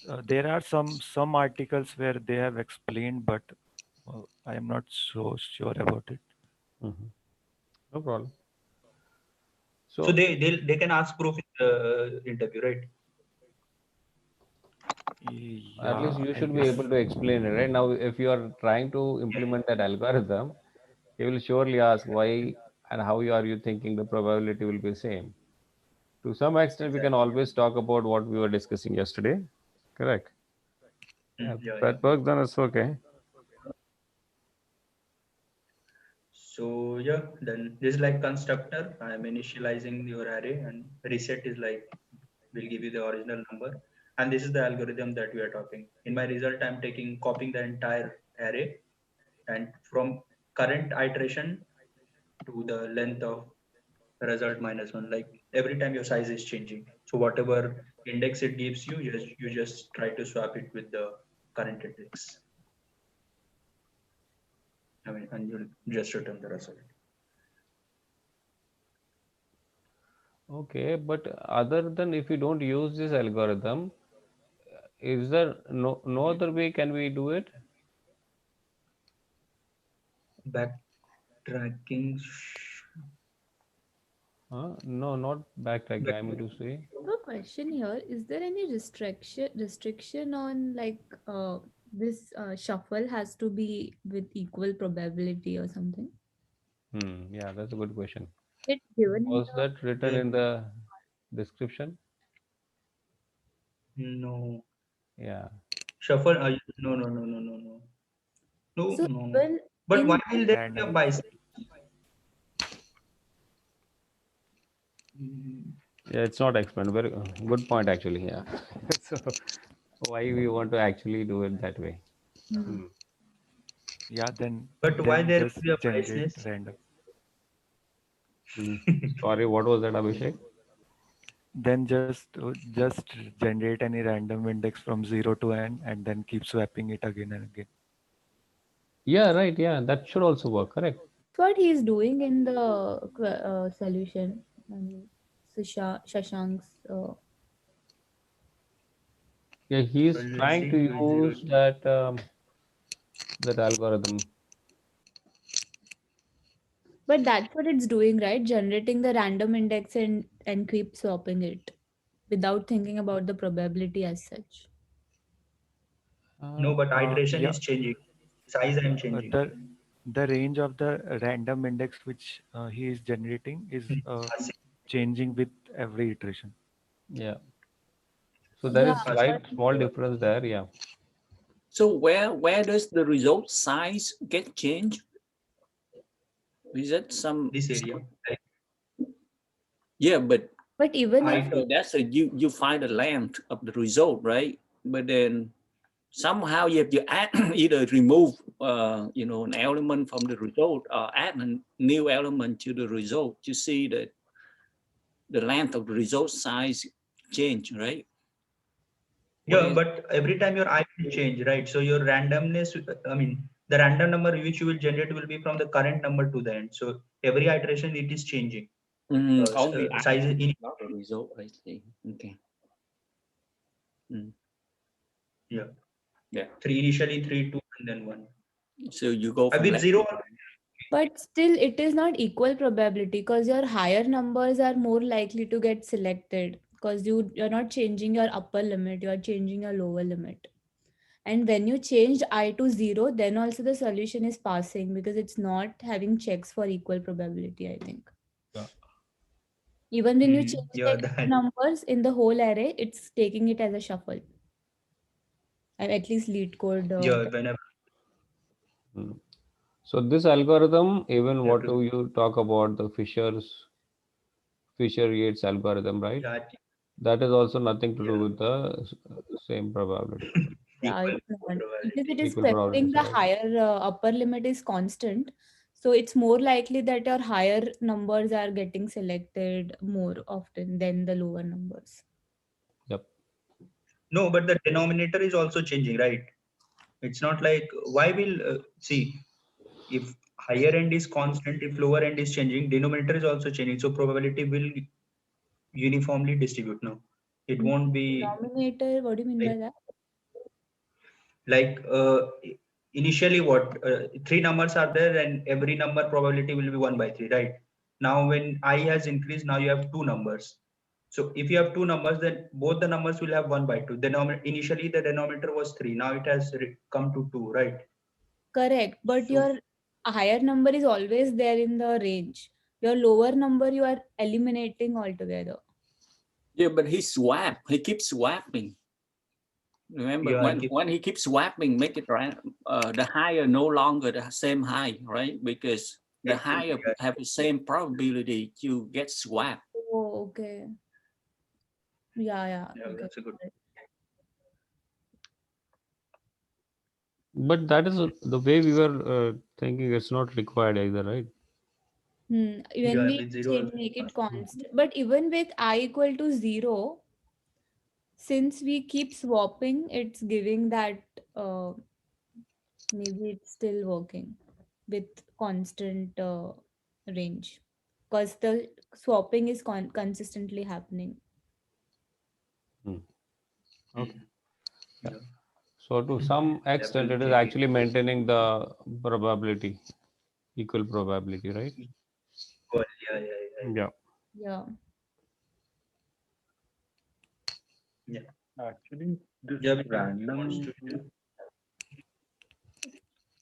So, there are some articles where they have explained, but I am not so sure about it. Mhm. No problem. so So they can ask proof in the interview, right? at least Yeah, you I should be guess. able to explain it, right? Now, if you are trying to implement that algorithm, he will surely ask why and how are you thinking the probability will be same. To some extent, we can Exactly. always talk about what we were discussing yesterday. Correct. Yeah, Yeah. that works, then it's okay. So yeah, then this is like constructor. I am initializing your array, and reset is like will give you the original number. And this is the algorithm that we are talking. In my result, I'm copying the entire array, and from current iteration to the length of result minus one. Like every time your size is changing. So whatever index it gives you, you just try to swap it with the current index. I mean, and you'll just return the result. Okay, but other than if you don't use this algorithm, is there no other way can we do it? Backtracking. No, not backtracking. I mean to say. So a question here, is there any restriction on like this shuffle has to be with equal probability or something? Yeah, that's a good question. It's given in Was that written Yeah, in the description? no. Yeah. Shuffle. No. No, so no. even But why in will there be a Random. bicycle? Mm, Yeah, it's not explained. Very good point, actually. Yeah. So why we want to actually do it that way? Hmm. Yeah, But why then there just will be a generate biasness? random. Hmm. Sorry, what was that, Abhishek? Then just generate any random index from 0 to n and then keep swapping it again and again. Yeah, right. Yeah, that should also work. Correct. what he's doing in the solution. I mean, Shashank's. Yeah, Well, he's let's trying to see. We'll zero use that algorithm. But that's what it's doing, right? Generating the random index and keep swapping it without thinking about the probability as such. No, but iteration Yeah, is changing. Size I'm changing. the range of the random index which he is generating is Asi- changing with every iteration. Yeah. So there Yeah, is asi- but slight small difference there. Yeah. So where does the result size get changed? Is that some? This area. Like Yeah, but even if height of that's you find the length of the result, right? But then somehow you have to add either remove an element from the result, or add a new element to the result, you see that the length of the result size change, right? Yeah, but every time your I will change, right? So your randomness, I mean, the random number which you will generate will be from the current number to the end. So every iteration it is changing. Only Size in not the result, I see. Okay. Yeah. Yeah. Initially 3, 2, and then 1. So you go from With left 0. to right. But still, it is not equal probability because your higher numbers are more likely to get selected because you're not changing your upper limit, you're changing your lower limit. And when you changed I to 0, then also the solution is passing because it's not having checks for equal probability, I think. Yeah. Even when you change Yeah, like two numbers in the whole array, it's taking it as a shuffle. And at least lead code. Yeah, whenever. So this algorithm, even what do you talk about the Fisher-Yates algorithm, right? Yeah, That is also nothing to do with the same probability. Yeah, equal it's not. probability. Because it is Equal probability, preferring the sorry. higher upper limit is constant. So it's more likely that your higher numbers are getting selected more often than the lower numbers. Yep. No, but the denominator is also changing, right? It's not like why will see if higher end is constant, if lower end is changing, denominator is also changing. So probability will uniformly distribute now. It won't be Denominator, what do you mean by that? like initially what 3 numbers are there and every number probability will be 1/3, right? Now when I has increased, now you have 2 numbers. So if you have 2 numbers, then both the numbers will have 1/2. Initially the denominator was 3, now it has come to 2, right? Correct. But So- your higher number is always there in the range. Your lower number you are eliminating altogether. Yeah, but he keeps swapping. Remember, Yeah, when he keeps swapping, make it right. The higher no longer the same high, right? Because the higher have the same probability to get swapped. Oh, okay. Yeah. Yeah, Okay. that's a good. But that is the way we were thinking. It's not required either, right? When Yeah, we with 0 make it constant, but even with I equal to 0, since we keep swapping, it's giving that maybe it's still working with constant range because the swapping is consistently happening. Okay. Yeah. So to some extent, it is actually maintaining the probability, equal probability, right? Well, yeah. Yeah. Yeah. Actually, this Yeah, random.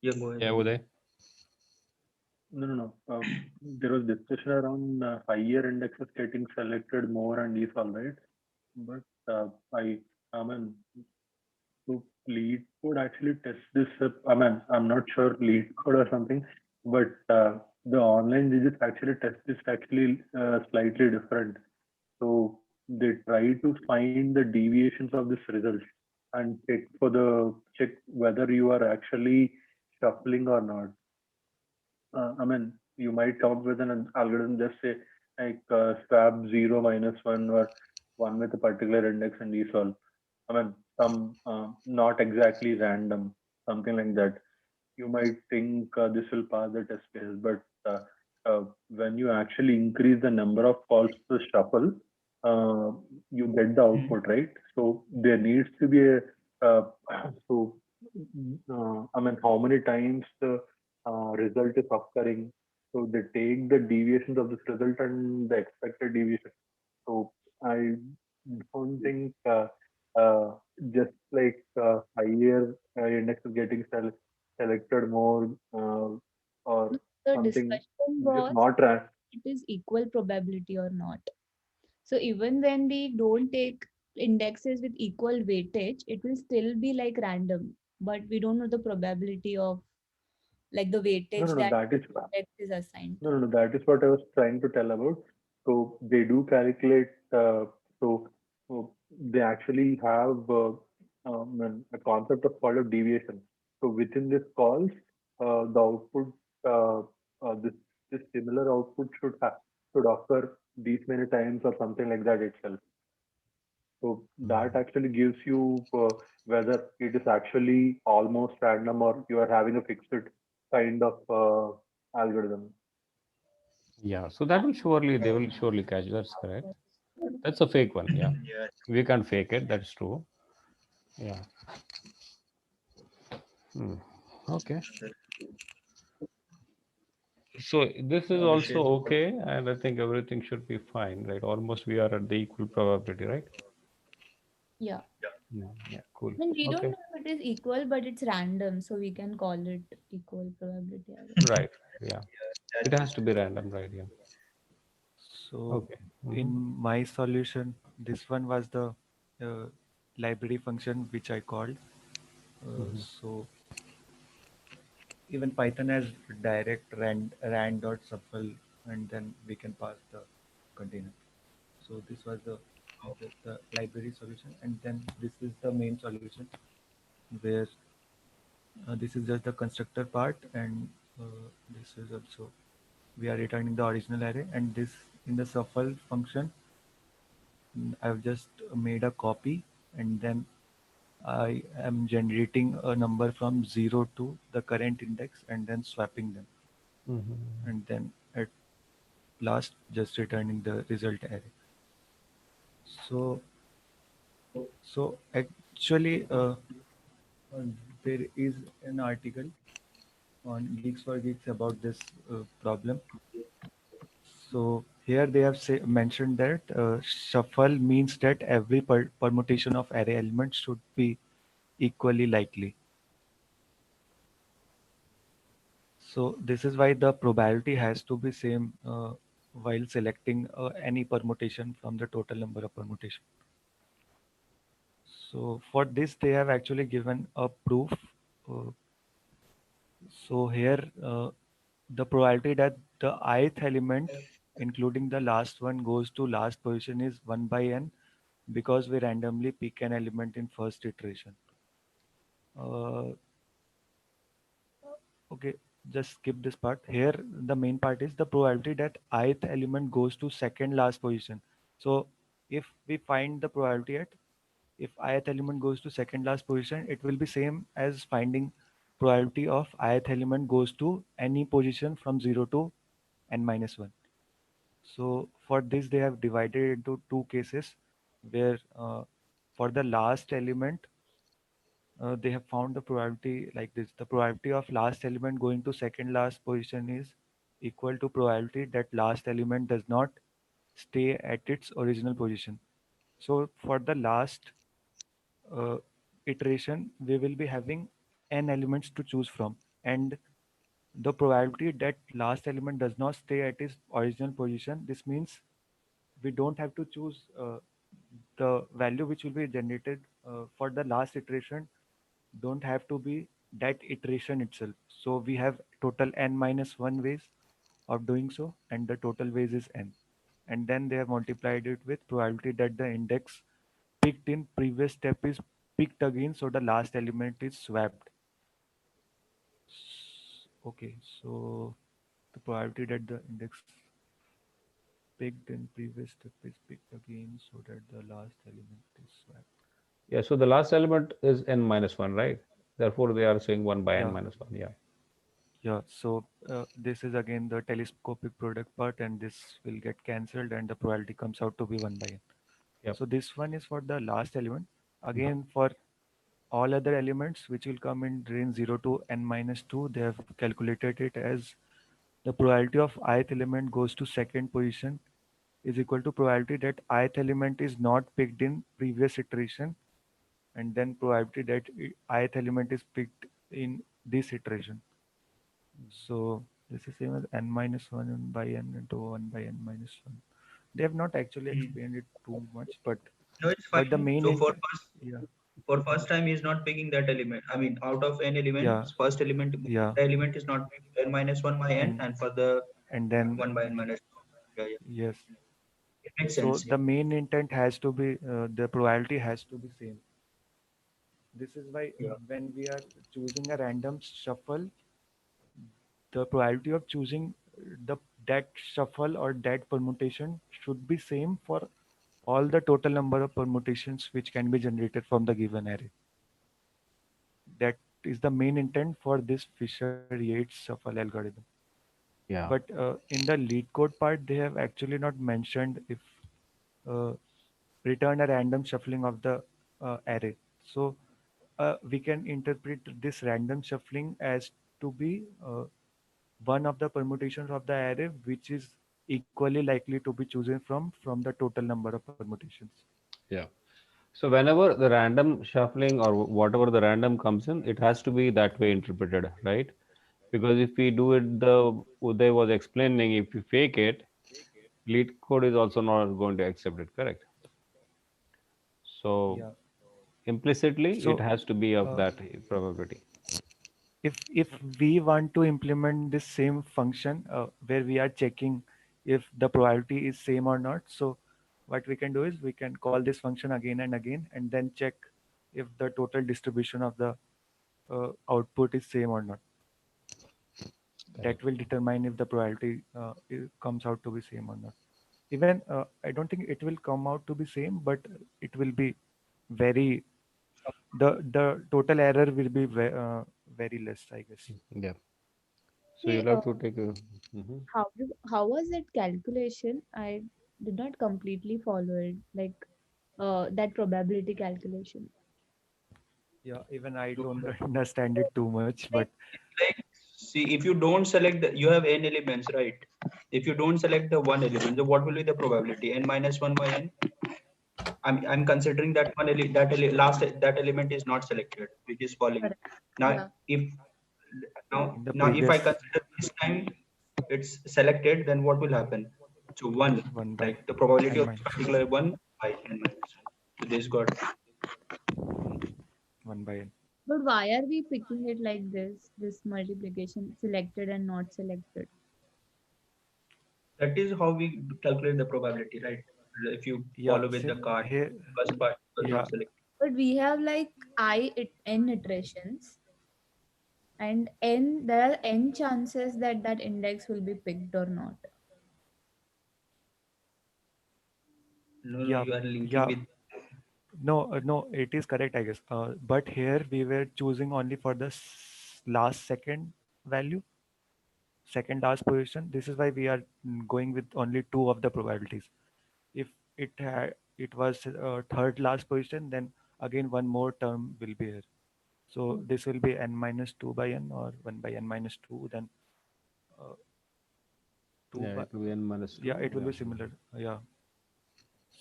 Yeah, go ahead. Yeah, Uday. No. There was discussion around higher indexes getting selected more and these all, right? But I mean, so lead code actually test this. I mean, I'm not sure lead code or something, but the online digits actually test is actually slightly different. So they try to find the deviations of this result and check whether you are actually shuffling or not. I mean, you might come up with an algorithm, just say like swap 0 minus 1 or 1 with a particular index and these all. I mean, some not exactly random, something like that. You might think this will pass the test case, but when you actually increase the number of calls to shuffle, you get the output, right? So there needs to be a I mean, how many times the result is occurring. So they take the deviations of this result and the expected deviation. So I don't think just like higher index is getting selected more or The something discussion which is was not it is equal probability or not. So even when we don't take indexes with equal weightage, it will still be like random, but we don't know the probability of like the weightage no, that that is index is assigned to. no, that is what I was trying to tell about. So they do calculate. So, so they actually have a concept of called a deviation. So within this calls, the output, uh, this similar output should occur these many times or something like that itself. So that actually gives you whether it is actually almost random or you are having a fixed kind of algorithm. Yeah, so that will surely, they will surely catch. That's correct. That's a fake one. Yeah, Yeah. we can't fake it. That's true. Yeah. Hmm. Okay. So this is also Abhishek. okay, and I think everything should be fine, right? Almost we are at the equal probability, right? Yeah. Yeah, yeah, cool. I mean, we don't Okay, know if it is equal, but it's random, so we can call it equal probability, I guess. right. Yeah, it has to be random, right? Yeah. So Okay. in my solution, this one was the uh, library function which I called. So even Python has direct rand dot shuffle, and then we can pass the container. So this was the library solution, and then this is the main solution where this is just the constructor part, and this is also we are returning the original array, and this in the shuffle function I've just made a copy, and then I am generating a number from 0 to the current index and then swapping them, Mm-hmm. and then at last just returning the result array. So actually there is an article on Geeks for Geeks about this problem. So here they have mentioned that shuffle means that every permutation of array elements should be equally likely. So this is why the probability has to be same while selecting any permutation from the total number of permutation. So for this they have actually given a proof. Uh, so here the probability that the ith element including the last one goes to last position is 1 by n because we randomly pick an element in first iteration. Uh, Okay, just skip this part. Here, the main part is the probability that ith element goes to second last position. So if we find the probability at if ith element goes to second last position, it will be same as finding probability of ith element goes to any position from 0 to n minus 1. So for this, they have divided into two cases where for the last element, they have found the probability like this. The probability of last element going to second last position is equal to probability that last element does not stay at its original position. So for the last uh, iteration, we will be having n elements to choose from, and the probability that last element does not stay at its original position. This means we don't have to choose the value which will be generated for the last iteration don't have to be that iteration itself. So we have total n minus 1 ways of doing so, and the total ways is n. And then they have multiplied it with probability that the index picked in previous step is picked again, so the last element is swapped. Okay, so the probability that the index picked in previous step is picked again, so that the last element is swapped. Yeah, so the last element is n minus 1, right? Therefore, they are saying 1 by n Yeah. minus 1. Yeah. Yeah, so this is again the telescopic product part, and this will get cancelled, and the probability comes out to be 1 by n. Yep. So this one is for the last element. Again, for all other elements which will come in range 0 to n minus 2, they have calculated it as the probability of ith element goes to second position is equal to probability that ith element is not picked in previous iteration, and then probability that ith element is picked in this iteration. So this is same as n minus 1 by n into 1 by n minus 1. They have not actually explained it too much, No, it's but the fine. main So yeah, for first time, he's not picking that element. I mean, out of n yeah, elements, first element, yeah, the element is not picked n minus 1 by n, and and for the then 1 by n minus 2. Yeah, yeah. yes. It makes So sense. Yeah. the main intent has to be the probability has to be same. This is why Yeah. when we are choosing a random shuffle, the probability of choosing the that shuffle or that permutation should be same for all the total number of permutations which can be generated from the given array. That is the main intent for this Fisher-Yates shuffle algorithm. Yeah. But in the lead code part, they have actually not mentioned if uh, return a random shuffling of the array. So we can interpret this random shuffling as to be one of the permutations of the array which is equally likely to be chosen from the total number of permutations. Yeah. So whenever the random shuffling or whatever the random comes in, it has to be that way interpreted, right? Because if we do it the Uday was explaining, if you fake it, lead code is also not going to accept it, correct? So Yeah. implicitly, it So has to be of uh, that probability. if we want to implement this same function where we are checking if the probability is same or not, so what we can do is we can call this function again and then check if the total distribution of the output is same or not. That will determine if the probability comes out to be same or not. Even I don't think it will come out to be same, but it will be very the total error will be very less, I guess. Yeah. So Okay, you'll have to take a. Mhm. how was that calculation? I did not completely follow it. Like that probability calculation. Yeah, even I So, don't understand it too much, but like, see, if you don't select the, you have n elements, right? If you don't select the one element, then what will be the probability? N minus one by n. I'm considering that last that element is not selected, which is falling. Correct. Now, Yeah. if now in the now if I previous consider this time it's selected, then what will happen? So one, one by like the probability n of this minus particular one by n minus one. So this got 1 by n. But why are we picking it like this multiplication selected and not selected? that is how we calculate the probability, right? If you Yeah, follow with the since card, here, first part was yeah, not selected. But we have like n iterations, and n there are n chances that that index will be picked or not. No, yeah, you are linking yeah. with No, it is correct, I guess. But here we were choosing only for the last second value, second last position. This is why we are going with only two of the probabilities. If it was third last position, then again one more term will be here. So this will be n minus 2 by n or 1 by n minus 2, then uh, 2 Yeah, by, it will be n minus yeah, two. it will Yeah. be similar. Yeah.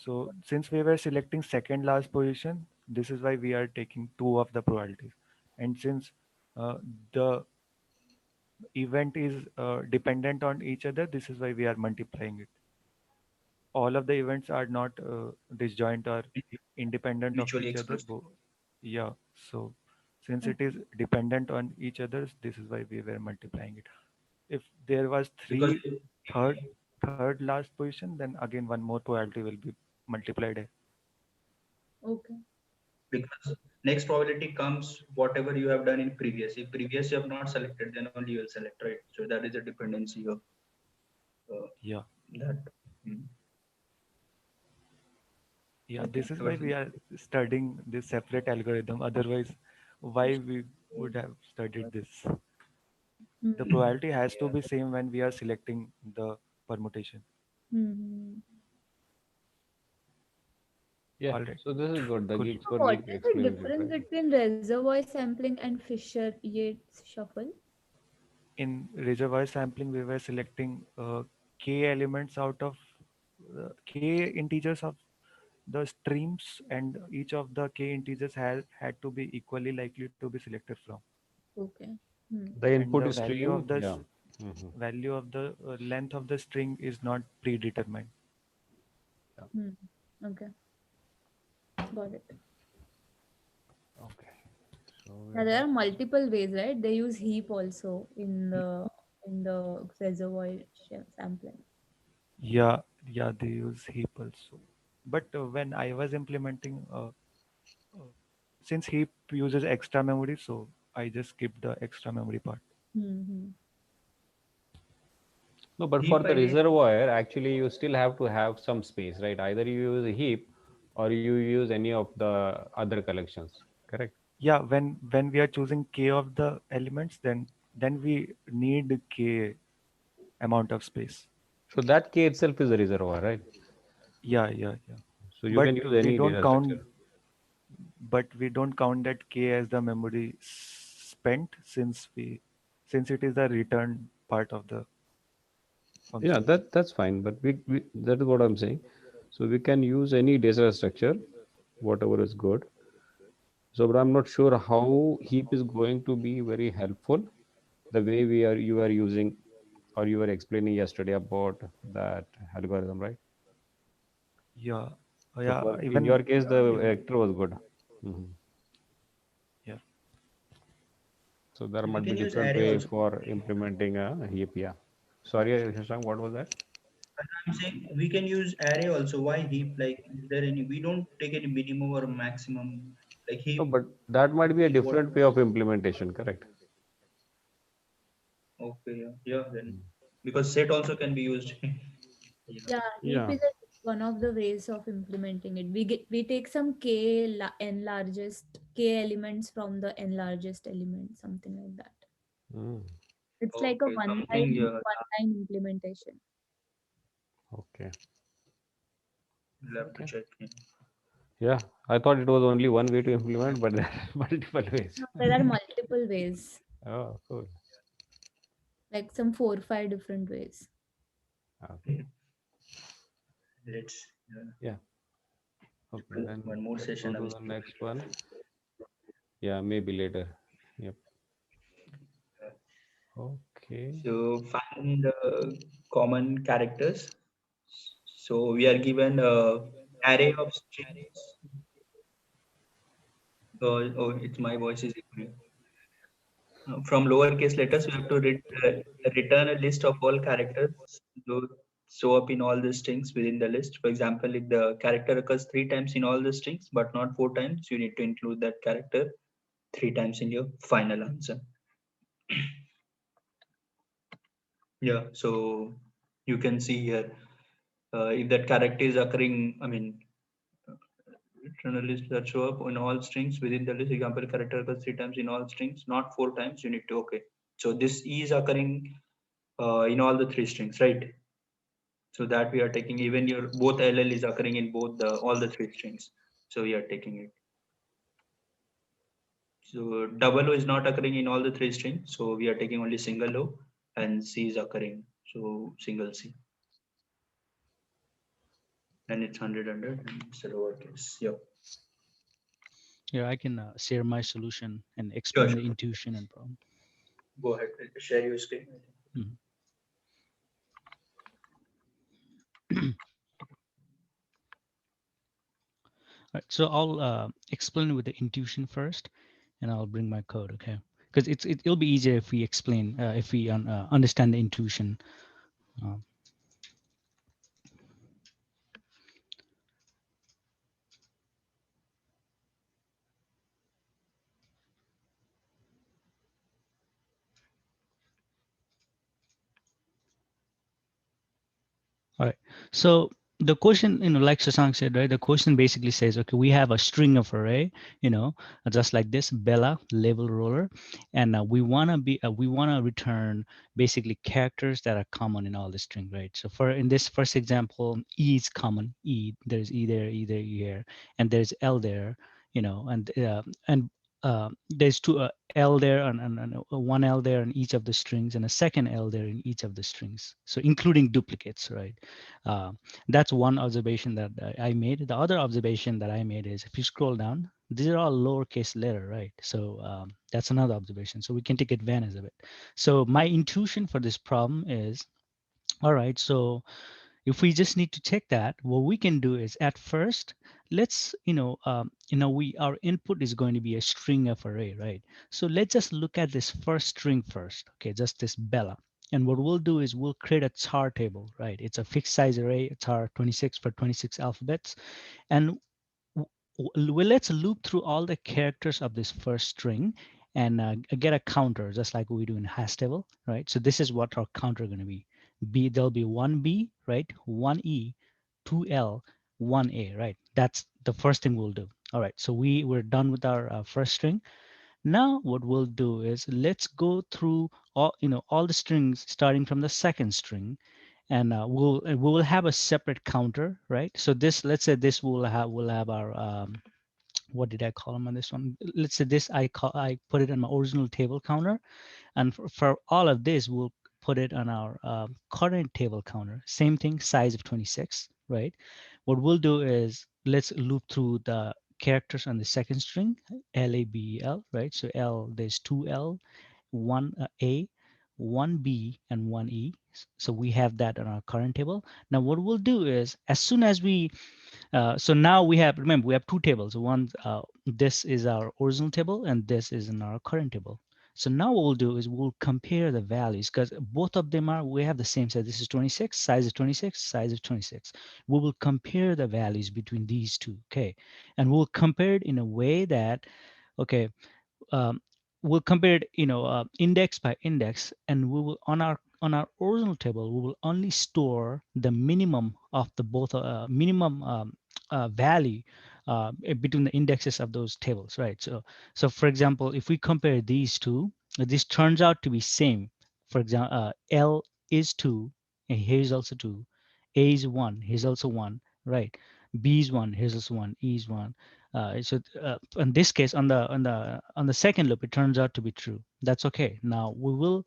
So since we were selecting second last position, this is why we are taking two of the probabilities. And since uh, the event is dependent on each other, this is why we are multiplying it. All of the events are not disjoint or independent of mutually each other. exclusive. Yeah. So since it is dependent on each other, this is why we were multiplying it. If there was Because three third third last position, then again one more probability will be multiplied. Okay. because next probability comes whatever you have done in previous. If previous you have not selected, then only you will select, right? So that is a dependency of Yeah. that. Hmm. Yeah, Okay. this is So why we are studying this separate algorithm. Otherwise, why we would have studied this? The Hmm. probability has to be same when we are selecting the permutation. Hmm. Yeah. All right, So this is good. The cool. geeks So for what geek is the explains it, difference right? between reservoir sampling and Fisher-Yates shuffle? In reservoir sampling, we were selecting k elements out of k integers of the streams, and each of the k integers had to be equally likely to be selected from. Okay. Hmm. The And input the is stream. Yeah. Hmm. value of the length of the string is not predetermined. Yeah. Hmm. Okay. Got it. Okay. So we Now are there done. are multiple ways, right? They use heap also in the reservoir sampling. Yeah, yeah, they use heap also. But when I was implementing since heap uses extra memory, so I just skipped the extra memory part. Mm-hmm. No, but Heap for the I did. reservoir, actually, you still have to have some space, right? Either you use a heap or you use any of the other collections, correct? Yeah, when we are choosing k of the elements, then we need k amount of space. So that K itself is a reservoir, right? Yeah, yeah, yeah. So you But can use we any don't data count structure. but we don't count that k as the memory spent since it is the return part of the Yeah, function. that's fine. But we that is what I'm saying. So we can use any data structure, whatever is good. So, but I'm not sure how heap is going to be very helpful. The way you are using or you were explaining yesterday about that algorithm, right? Yeah, So yeah. for in Even your case, the vector was good. Mhm. yeah, So there We might be can use different array way also. for implementing a heap. Yeah. Sorry, Shashank, what was that? I'm saying we can use array also. Why heap? Like, is there any? We don't take any minimum or maximum. Like No, heap but that might be a is what? different way of implementation, correct? Okay, yeah, yeah. Then because set also can be used. Yeah. Yeah, heap Yeah. is one of the ways of implementing it. We take some n largest k elements from the n largest element, something like that. Mm, It's like a Okay, something. Yeah, one line implementation. okay. you'll have to Okay. check. Yeah. Yeah. I thought it was only one way to implement, but there are multiple ways. No, there are multiple ways, Oh, cool. like some 4 or 5 different ways. Okay. Let's Yeah. Okay. do Then one more let's go session. to the next one. Yeah, maybe later. Yep. Okay. So find the common characters. So we are given a array of strings. Oh, it's my voice is echoing. From lowercase letters, we have to return a list of all characters to show up in all the strings within the list. For example, if the character occurs 3 times in all the strings, but not 4 times, you need to include that character 3 times in your final answer. Yeah, so you can see here if that character is occurring, I mean, return a list that show up in all strings within the list. Example, character occurs 3 times in all strings, not 4 times. You need to okay. So this is occurring in all the 3 strings, right? So that we are taking even your both LL is occurring in both the all the 3 strings. So we are taking it. So double O is not occurring in all the 3 strings. So we are taking only single O, and C is occurring. So single C. And it's 100 and it's a lowercase. Yep. Yeah, I can share my solution and Sure, explain the sure. intuition and problem. Go ahead. Share your screen. Mhm. Right, so I'll explain with the intuition first, and I'll bring my code, okay? Because it'll be easier if we explain, if we understand the intuition. Um, All right. So the question, like Shashank said, right? The question basically says, okay, we have a string of array, just like this, Bella label roller, and we wanna return basically characters that are common in all the string, right? So in this first example, E is common. There's E there, E there, E here, and there's L there, and there's two L there and one L there in each of the strings and a second L there in each of the strings. So including duplicates, right? Uh, that's one observation that I made. The other observation that I made is if you scroll down, these are all lowercase letter, right? So that's another observation. So we can take advantage of it. So my intuition for this problem is, all right, so if we just need to check that, what we can do is at first, let's, our input is going to be a string of array, right? So let's just look at this first string first, okay, just this Bella. And what we'll do is we'll create a char table, right? It's a fixed size array, char 26 for 26 alphabets. And well, let's loop through all the characters of this first string and get a counter, just like we do in hash table, right? So this is what our counter going to be. B, there'll be 1B, right? 1E, 2L, 1A, right? That's the first thing we'll do. All right, so we're done with our first string. Now what we'll do is let's go through all the strings starting from the second string, and we will have a separate counter, right? So this, let's say this will have our what did I call them on this one? Let's say this I put it in my original table counter, and for all of this we'll put it on our current table counter. Same thing, size of 26, right? What we'll do is let's loop through the characters on the second string, LABEL, right? So L, there's 2L, 1A, 1B, and 1E. So we have that on our current table. Now what we'll do is, as soon as we so now we have, remember, we have two tables. One, this is our original table, and this is in our current table. So now what we'll do is we'll compare the values, because both of them we have the same size. This is 26, size of 26, size of 26. We will compare the values between these two, okay? And we'll compare it in a way that, okay, um, we'll compare it, index by index, and we will on our original table we will only store the minimum of the both minimum value between the indexes of those tables, right? So for example, if we compare these two, this turns out to be same. For example, L is 2, and here's also 2. A is 1, here's also 1, right? B is 1, here's also 1. E is 1. In this case, on the second loop, it turns out to be true. That's okay. Now we will.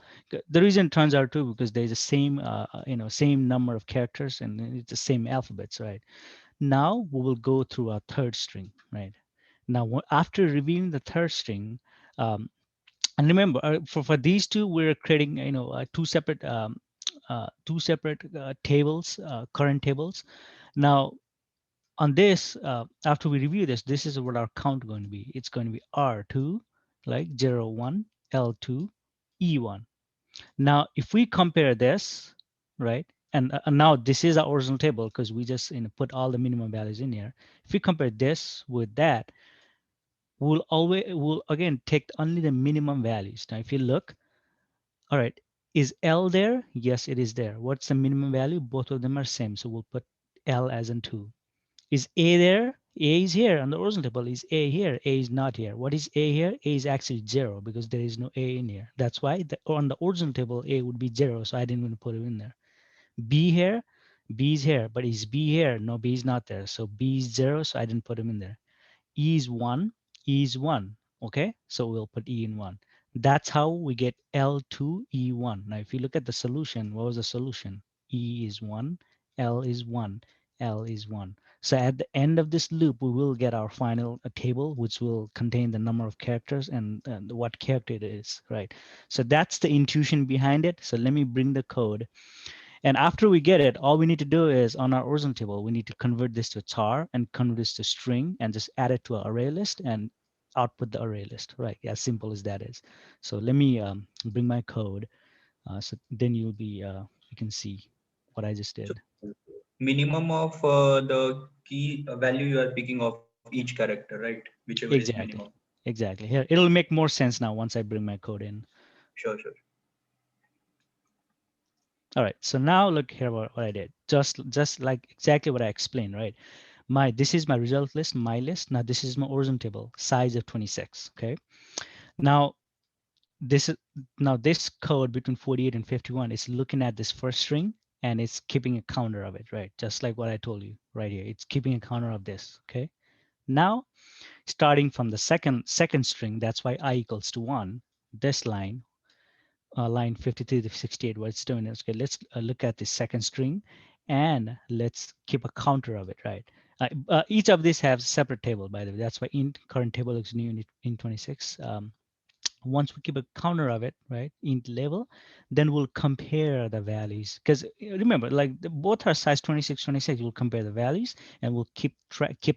The reason it turns out true because there's the same same number of characters, and it's the same alphabets, right? Now we will go through our third string, right? Now after reviewing the third string, and remember, for these two, we're creating two separate tables, current tables. Now on this, after we review this, this is what our count going to be. It's going to be R2, like 0, 1, L2, E1. Now, if we compare this, right, and now this is our original table because we just put all the minimum values in here. If we compare this with that, we'll again take only the minimum values. Now, if you look, all right, is L there? Yes, it is there. What's the minimum value? Both of them are same. So we'll put L as in 2. Is A there? A is here on the original table. Is A here? A is not here. What is A here? A is actually 0 because there is no A in here. That's why on the original table, A would be 0. So I didn't even put it in there. B here? B is here. But is B here? No, B is not there. So B is 0. So I didn't put him in there. E is 1. E is 1. Okay. So we'll put E in 1. That's how we get L2, E1. Now, if you look at the solution, what was the solution? E is 1. L is 1. L is 1. So at the end of this loop, we will get our final table, which will contain the number of characters and what character it is, right? So that's the intuition behind it. So let me bring the code. And after we get it, all we need to do is on our original table, we need to convert this to char and convert this to string and just add it to our array list and output the array list, right? As simple as that is. So let me bring my code. So then you can see what I just did. So minimum of the key value you are picking of each character, right? Whichever is minimum. Exactly. Here, it'll make more sense now once I bring my code in. Sure. All right. So now look here what I did. Just like exactly what I explained, right? This is my result list, my list. Now this is my origin table, size of 26. Okay. Now this code between 48 and 51 is looking at this first string and it's keeping a counter of it, right? Just like what I told you right here. It's keeping a counter of this. Okay. Now starting from the second string, that's why I equals to 1. This line, line 53 to 68, what it's doing is, okay, let's look at the second string and let's keep a counter of it, right? Each of these have a separate table, by the way. That's why int current table looks new in 26. Once we keep a counter of it, right, int label, then we'll compare the values. Because remember, like both are size 26, 26, we'll compare the values and we'll keep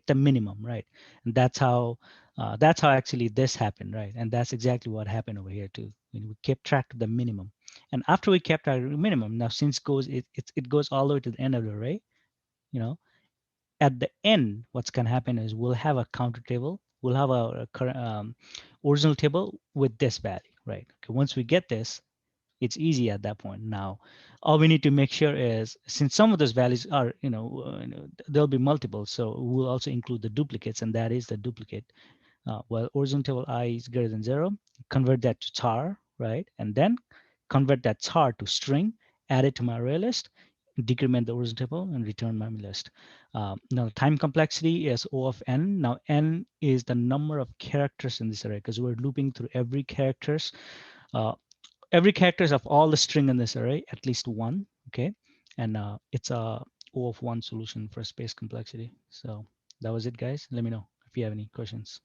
the minimum, right? And that's how actually this happened, right? And that's exactly what happened over here too. When we kept track of the minimum. And after we kept track of the minimum, now since it goes all the way to the end of the array, at the end, what's going to happen is we'll have a counter table. We'll have a original table with this value, right? Okay, once we get this, it's easy at that point. Now, all we need to make sure is, since some of those values are, there'll be multiple, so we'll also include the duplicates, and that is the duplicate. Well, original table I is greater than 0, convert that to char, right? And then convert that char to string, add it to my array list, decrement the original table, and return my list. Now, time complexity is O of n. Now, n is the number of characters in this array, because we're looping through every characters of all the string in this array, at least one, okay? And it's a O of 1 solution for space complexity. So that was it, guys. Let me know if you have any questions.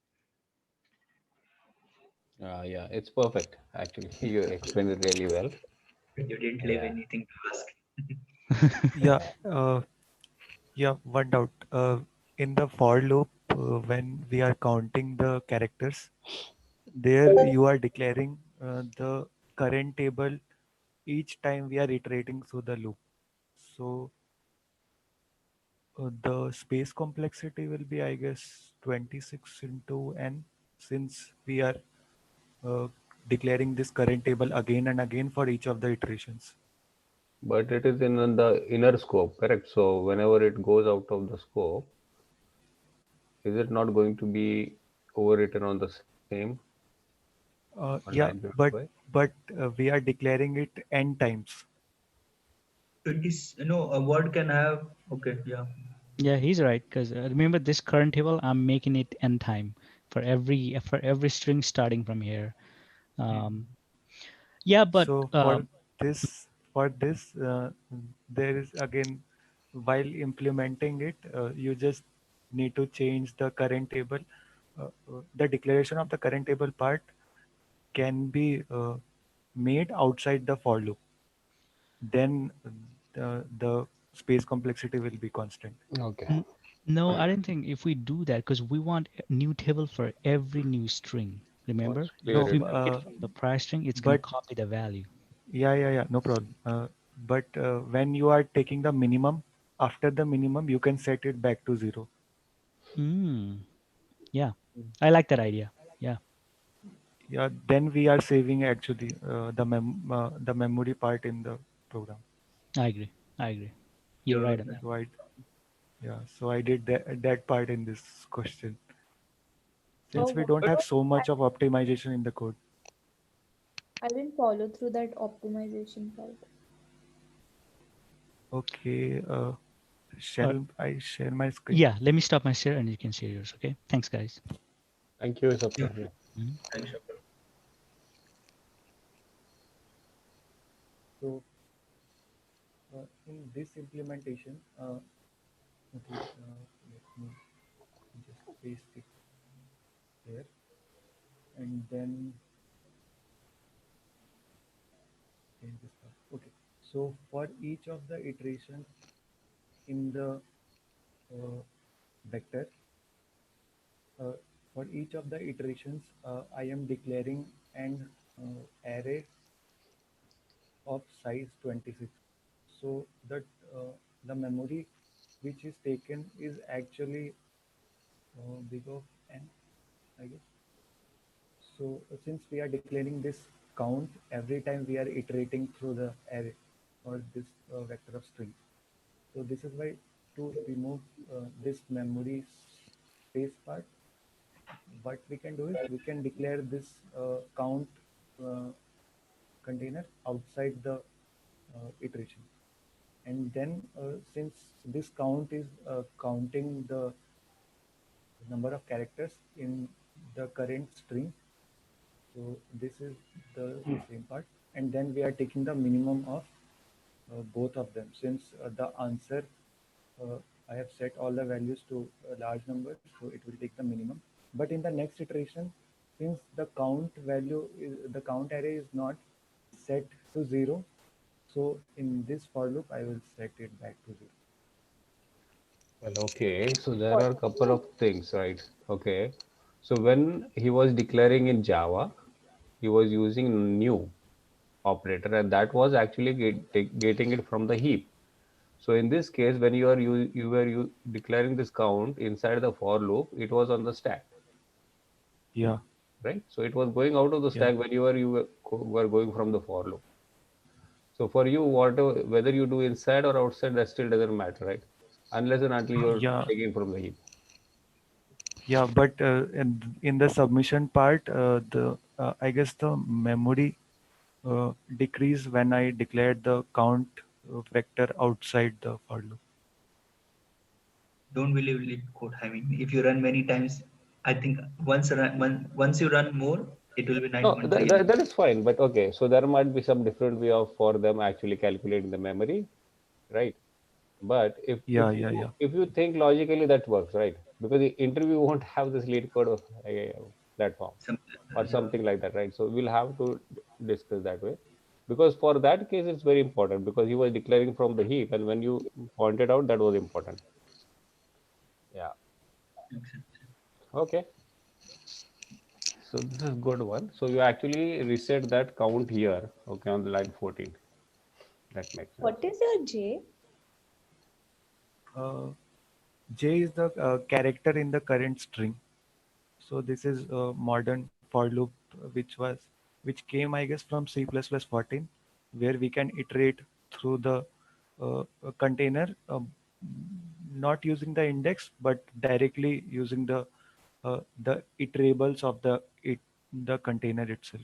Yeah, it's perfect. Actually, you explained it really well. You didn't leave Yeah. anything to ask. Yeah, one doubt. In the for loop, when we are counting the characters, there you are declaring the current table each time we are iterating through the loop. So the space complexity will be, I guess, 26 into n, since we are uh, declaring this current table again and again for each of the iterations. But it is in the inner scope, correct? So whenever it goes out of the scope, is it not going to be overwritten on the same on line Yeah, 55? but we are declaring it n times. 20, no, a word can have, okay, yeah. Yeah, he's right, because remember this current table, I'm making it n time for every string starting from here. Yeah, but So for this, there is again, while implementing it, you just need to change the current table. The declaration of the current table part can be made outside the for loop. Then the space complexity will be constant. Okay. no, I don't think if we do that, because we want a new table for every new string. Remember, Let's clear if No, we it make out. it from the prior string, it's going to but copy the value. yeah, no problem. But when you are taking the minimum, after the minimum, you can set it back to 0. Yeah, I like that idea. Yeah, Yeah, then we are saving actually the memory part in the program. I agree. You're You're right on that. So I did that part in this question, Oh, since we don't have so much of optimization in the code. I didn't follow through that optimization part. Okay, Uh, shall I share my screen? yeah, let me stop my share and you can share yours. Okay, thanks, guys. Thank you, Sapna. Yeah. thanks, Shakir. So in this implementation, okay, let me just paste it there, and then change this part. Okay, so for each of the iterations in the vector, uh, for each of the iterations, I am declaring an array of size 26. So that the memory which is taken is actually big of n, I guess. So since we are declaring this count every time we are iterating through the array or this vector of string. So this is why, to remove this memory space part, what we can do is we can declare this count uh, container outside the iteration. And then since this count is counting the number of characters in the current string, so this is the same part. And then we are taking the minimum of both of them, since the answer, uh, I have set all the values to large numbers, so it will take the minimum. But in the next iteration, since the count array is not set to 0, so in this for loop, I will set it back to 0. Well, okay. So there are a couple of things, right? Okay. So when he was declaring in Java, he was using new operator, and that was actually getting it from the heap. So in this case, when you were declaring this count inside the for loop, it was on the stack, Yeah. right? So it was going out of the Yeah. stack when were going from the for loop. So for you, whatever whether you do inside or outside, that still doesn't matter, right? Unless and until you're Yeah. taking from the heap. Yeah, but in the submission part, the I guess the memory decreased when I declared the count vector outside the for loop. Don't believe lead code. I mean, if you run many times, I think once you run more, it will be No, 9.3. that is fine, but okay. So there might be some different way of for them actually calculating the memory, right? But Yeah, yeah, yeah. if you think logically, that works, right? Because the interview won't have this lead code of platform or Yeah. something like that, right? So we'll have to discuss that way, because for that case it's very important because he was declaring from the heap, and when you pointed out that was important. Yeah. Makes sense. Okay. So this is good one. So you actually reset that count here, okay, on the line 14. That makes sense. What is your J? J is the character in the current string. So this is a modern for loop which came I guess from C++14, where we can iterate through the container, not using the index but directly using the iterables of the container itself.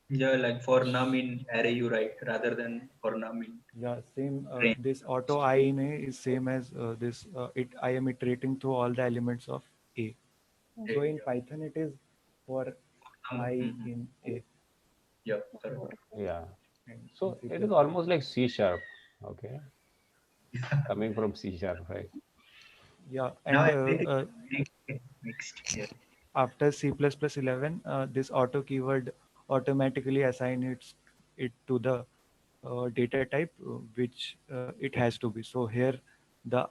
Yeah, like for num in array you write rather than for num in Yeah, same. range. This auto I in A is same as this. I am iterating through all the elements of A. So in Python it is for I Mhm. in A. Yeah, correct. Yeah. And So in C++. it is almost like C sharp, okay, coming from C sharp, right? Yeah, Now and everything is mixed here. after C++11, this auto keyword automatically assign it to the data type which it has to be. So here the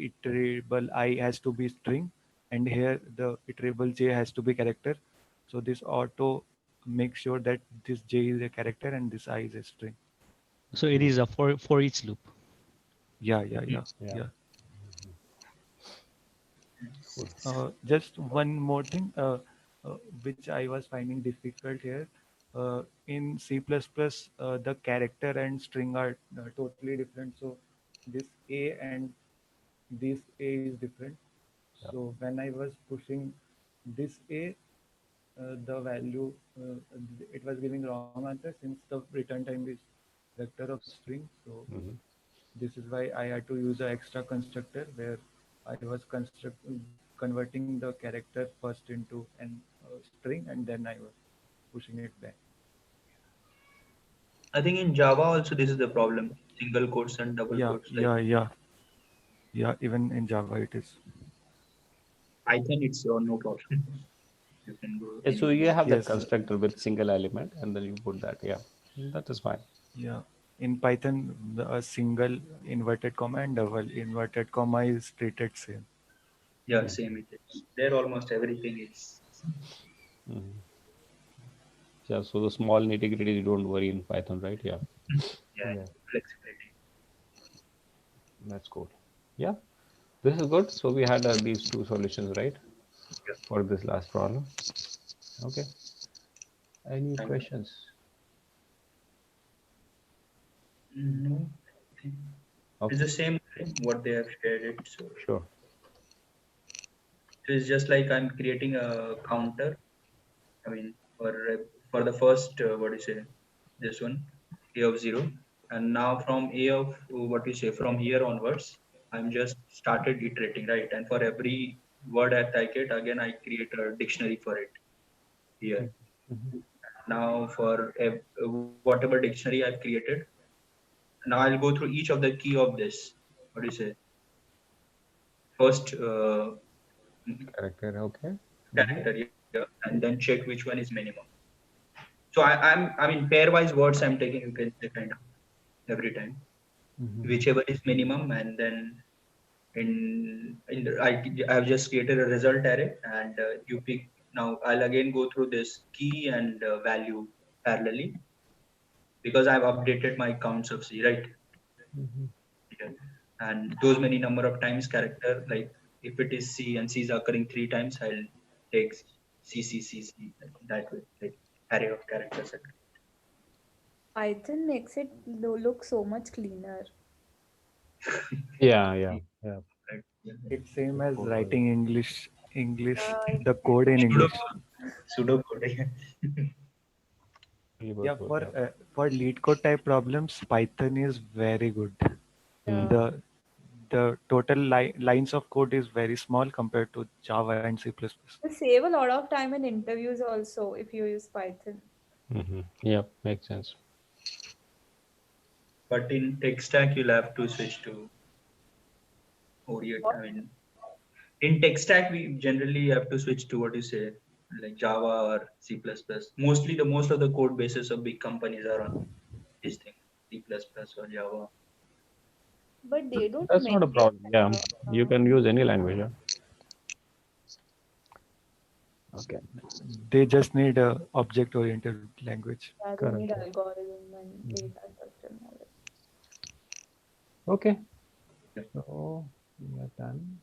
iterable I has to be string, and here the iterable J has to be character. So this auto makes sure that this J is a character and this I is a string. So it is a for each loop. Yeah, yeah, yeah, Yeah. yeah. Cool. Just one more thing, which I was finding difficult here. In C++, the character and string are totally different. So this A and this A is different. Yeah. So when I was pushing this A, the value, it was giving wrong answer since the return time is vector of string. So Mhm. this is why I had to use an extra constructor where I was converting the character first into an string and then I was pushing it back. I think in Java also this is the problem. Single quotes and double Yeah, quotes. Like yeah, yeah, yeah. Even in Java, it is. Python, it's no problem. You can go Yeah, so you anywhere. have that Yes, constructor with single element, and then you put that. Yeah, that is fine. yeah. In Python, a single inverted comma and double inverted comma is treated same. Yeah, same it is. There almost everything is. Mhm. Yeah, so the small nitty gritty, you don't worry in Python, right? Yeah, Yeah, yeah, flexibility. that's cool. Yeah, this is good. So we had these two solutions, right, Yeah. for this last problem. Okay. Any Thank you. questions? No, I think Okay, it's the same thing what they have shared it. So sure. it's just like I'm creating a counter. I mean, for the first what do you say, this one A of 0, and now from A of what you say from here onwards, I'm just started iterating, right? And for every word that I get, again I create a dictionary for it here. Mhm. Now for whatever dictionary I've created, now I'll go through each of the key of this. What do you say? First Character. Okay. character, yeah, and then check which one is minimum. So I mean pairwise words I'm taking, you can say kind of every time, Mhm. whichever is minimum, and then I've just created a result array, and you pick. Now I'll again go through this key and value parallelly because I've updated my counts of C, right? Mhm. Yeah. And those many number of times character, like if it is C and C is occurring 3 times, I'll take C, that way, like array of characters. Python makes it look so much cleaner. Yeah, yeah, yeah. Right? Yeah. It's same as Code was- writing English, It's the code in English. Pseudocode. Really Yeah, was good, yeah. for lead code type problems, Python is very good. Mm. The total lines of code is very small compared to Java and C++. You save a lot of time in interviews also if you use Python. Yep, makes sense. But in tech stack, you'll have to switch to Orient. I mean, in tech stack, we generally have to switch to what you say, like Java or C++. Mostly, the most of the code bases of big companies are on these things, C++ or Java. But they don't That's make not a it, problem. Yeah, you can use any language. Yeah? Okay. They just need a object-oriented language. they need Correct. algorithm and data structure knowledge. Okay. Yeah. So we are done.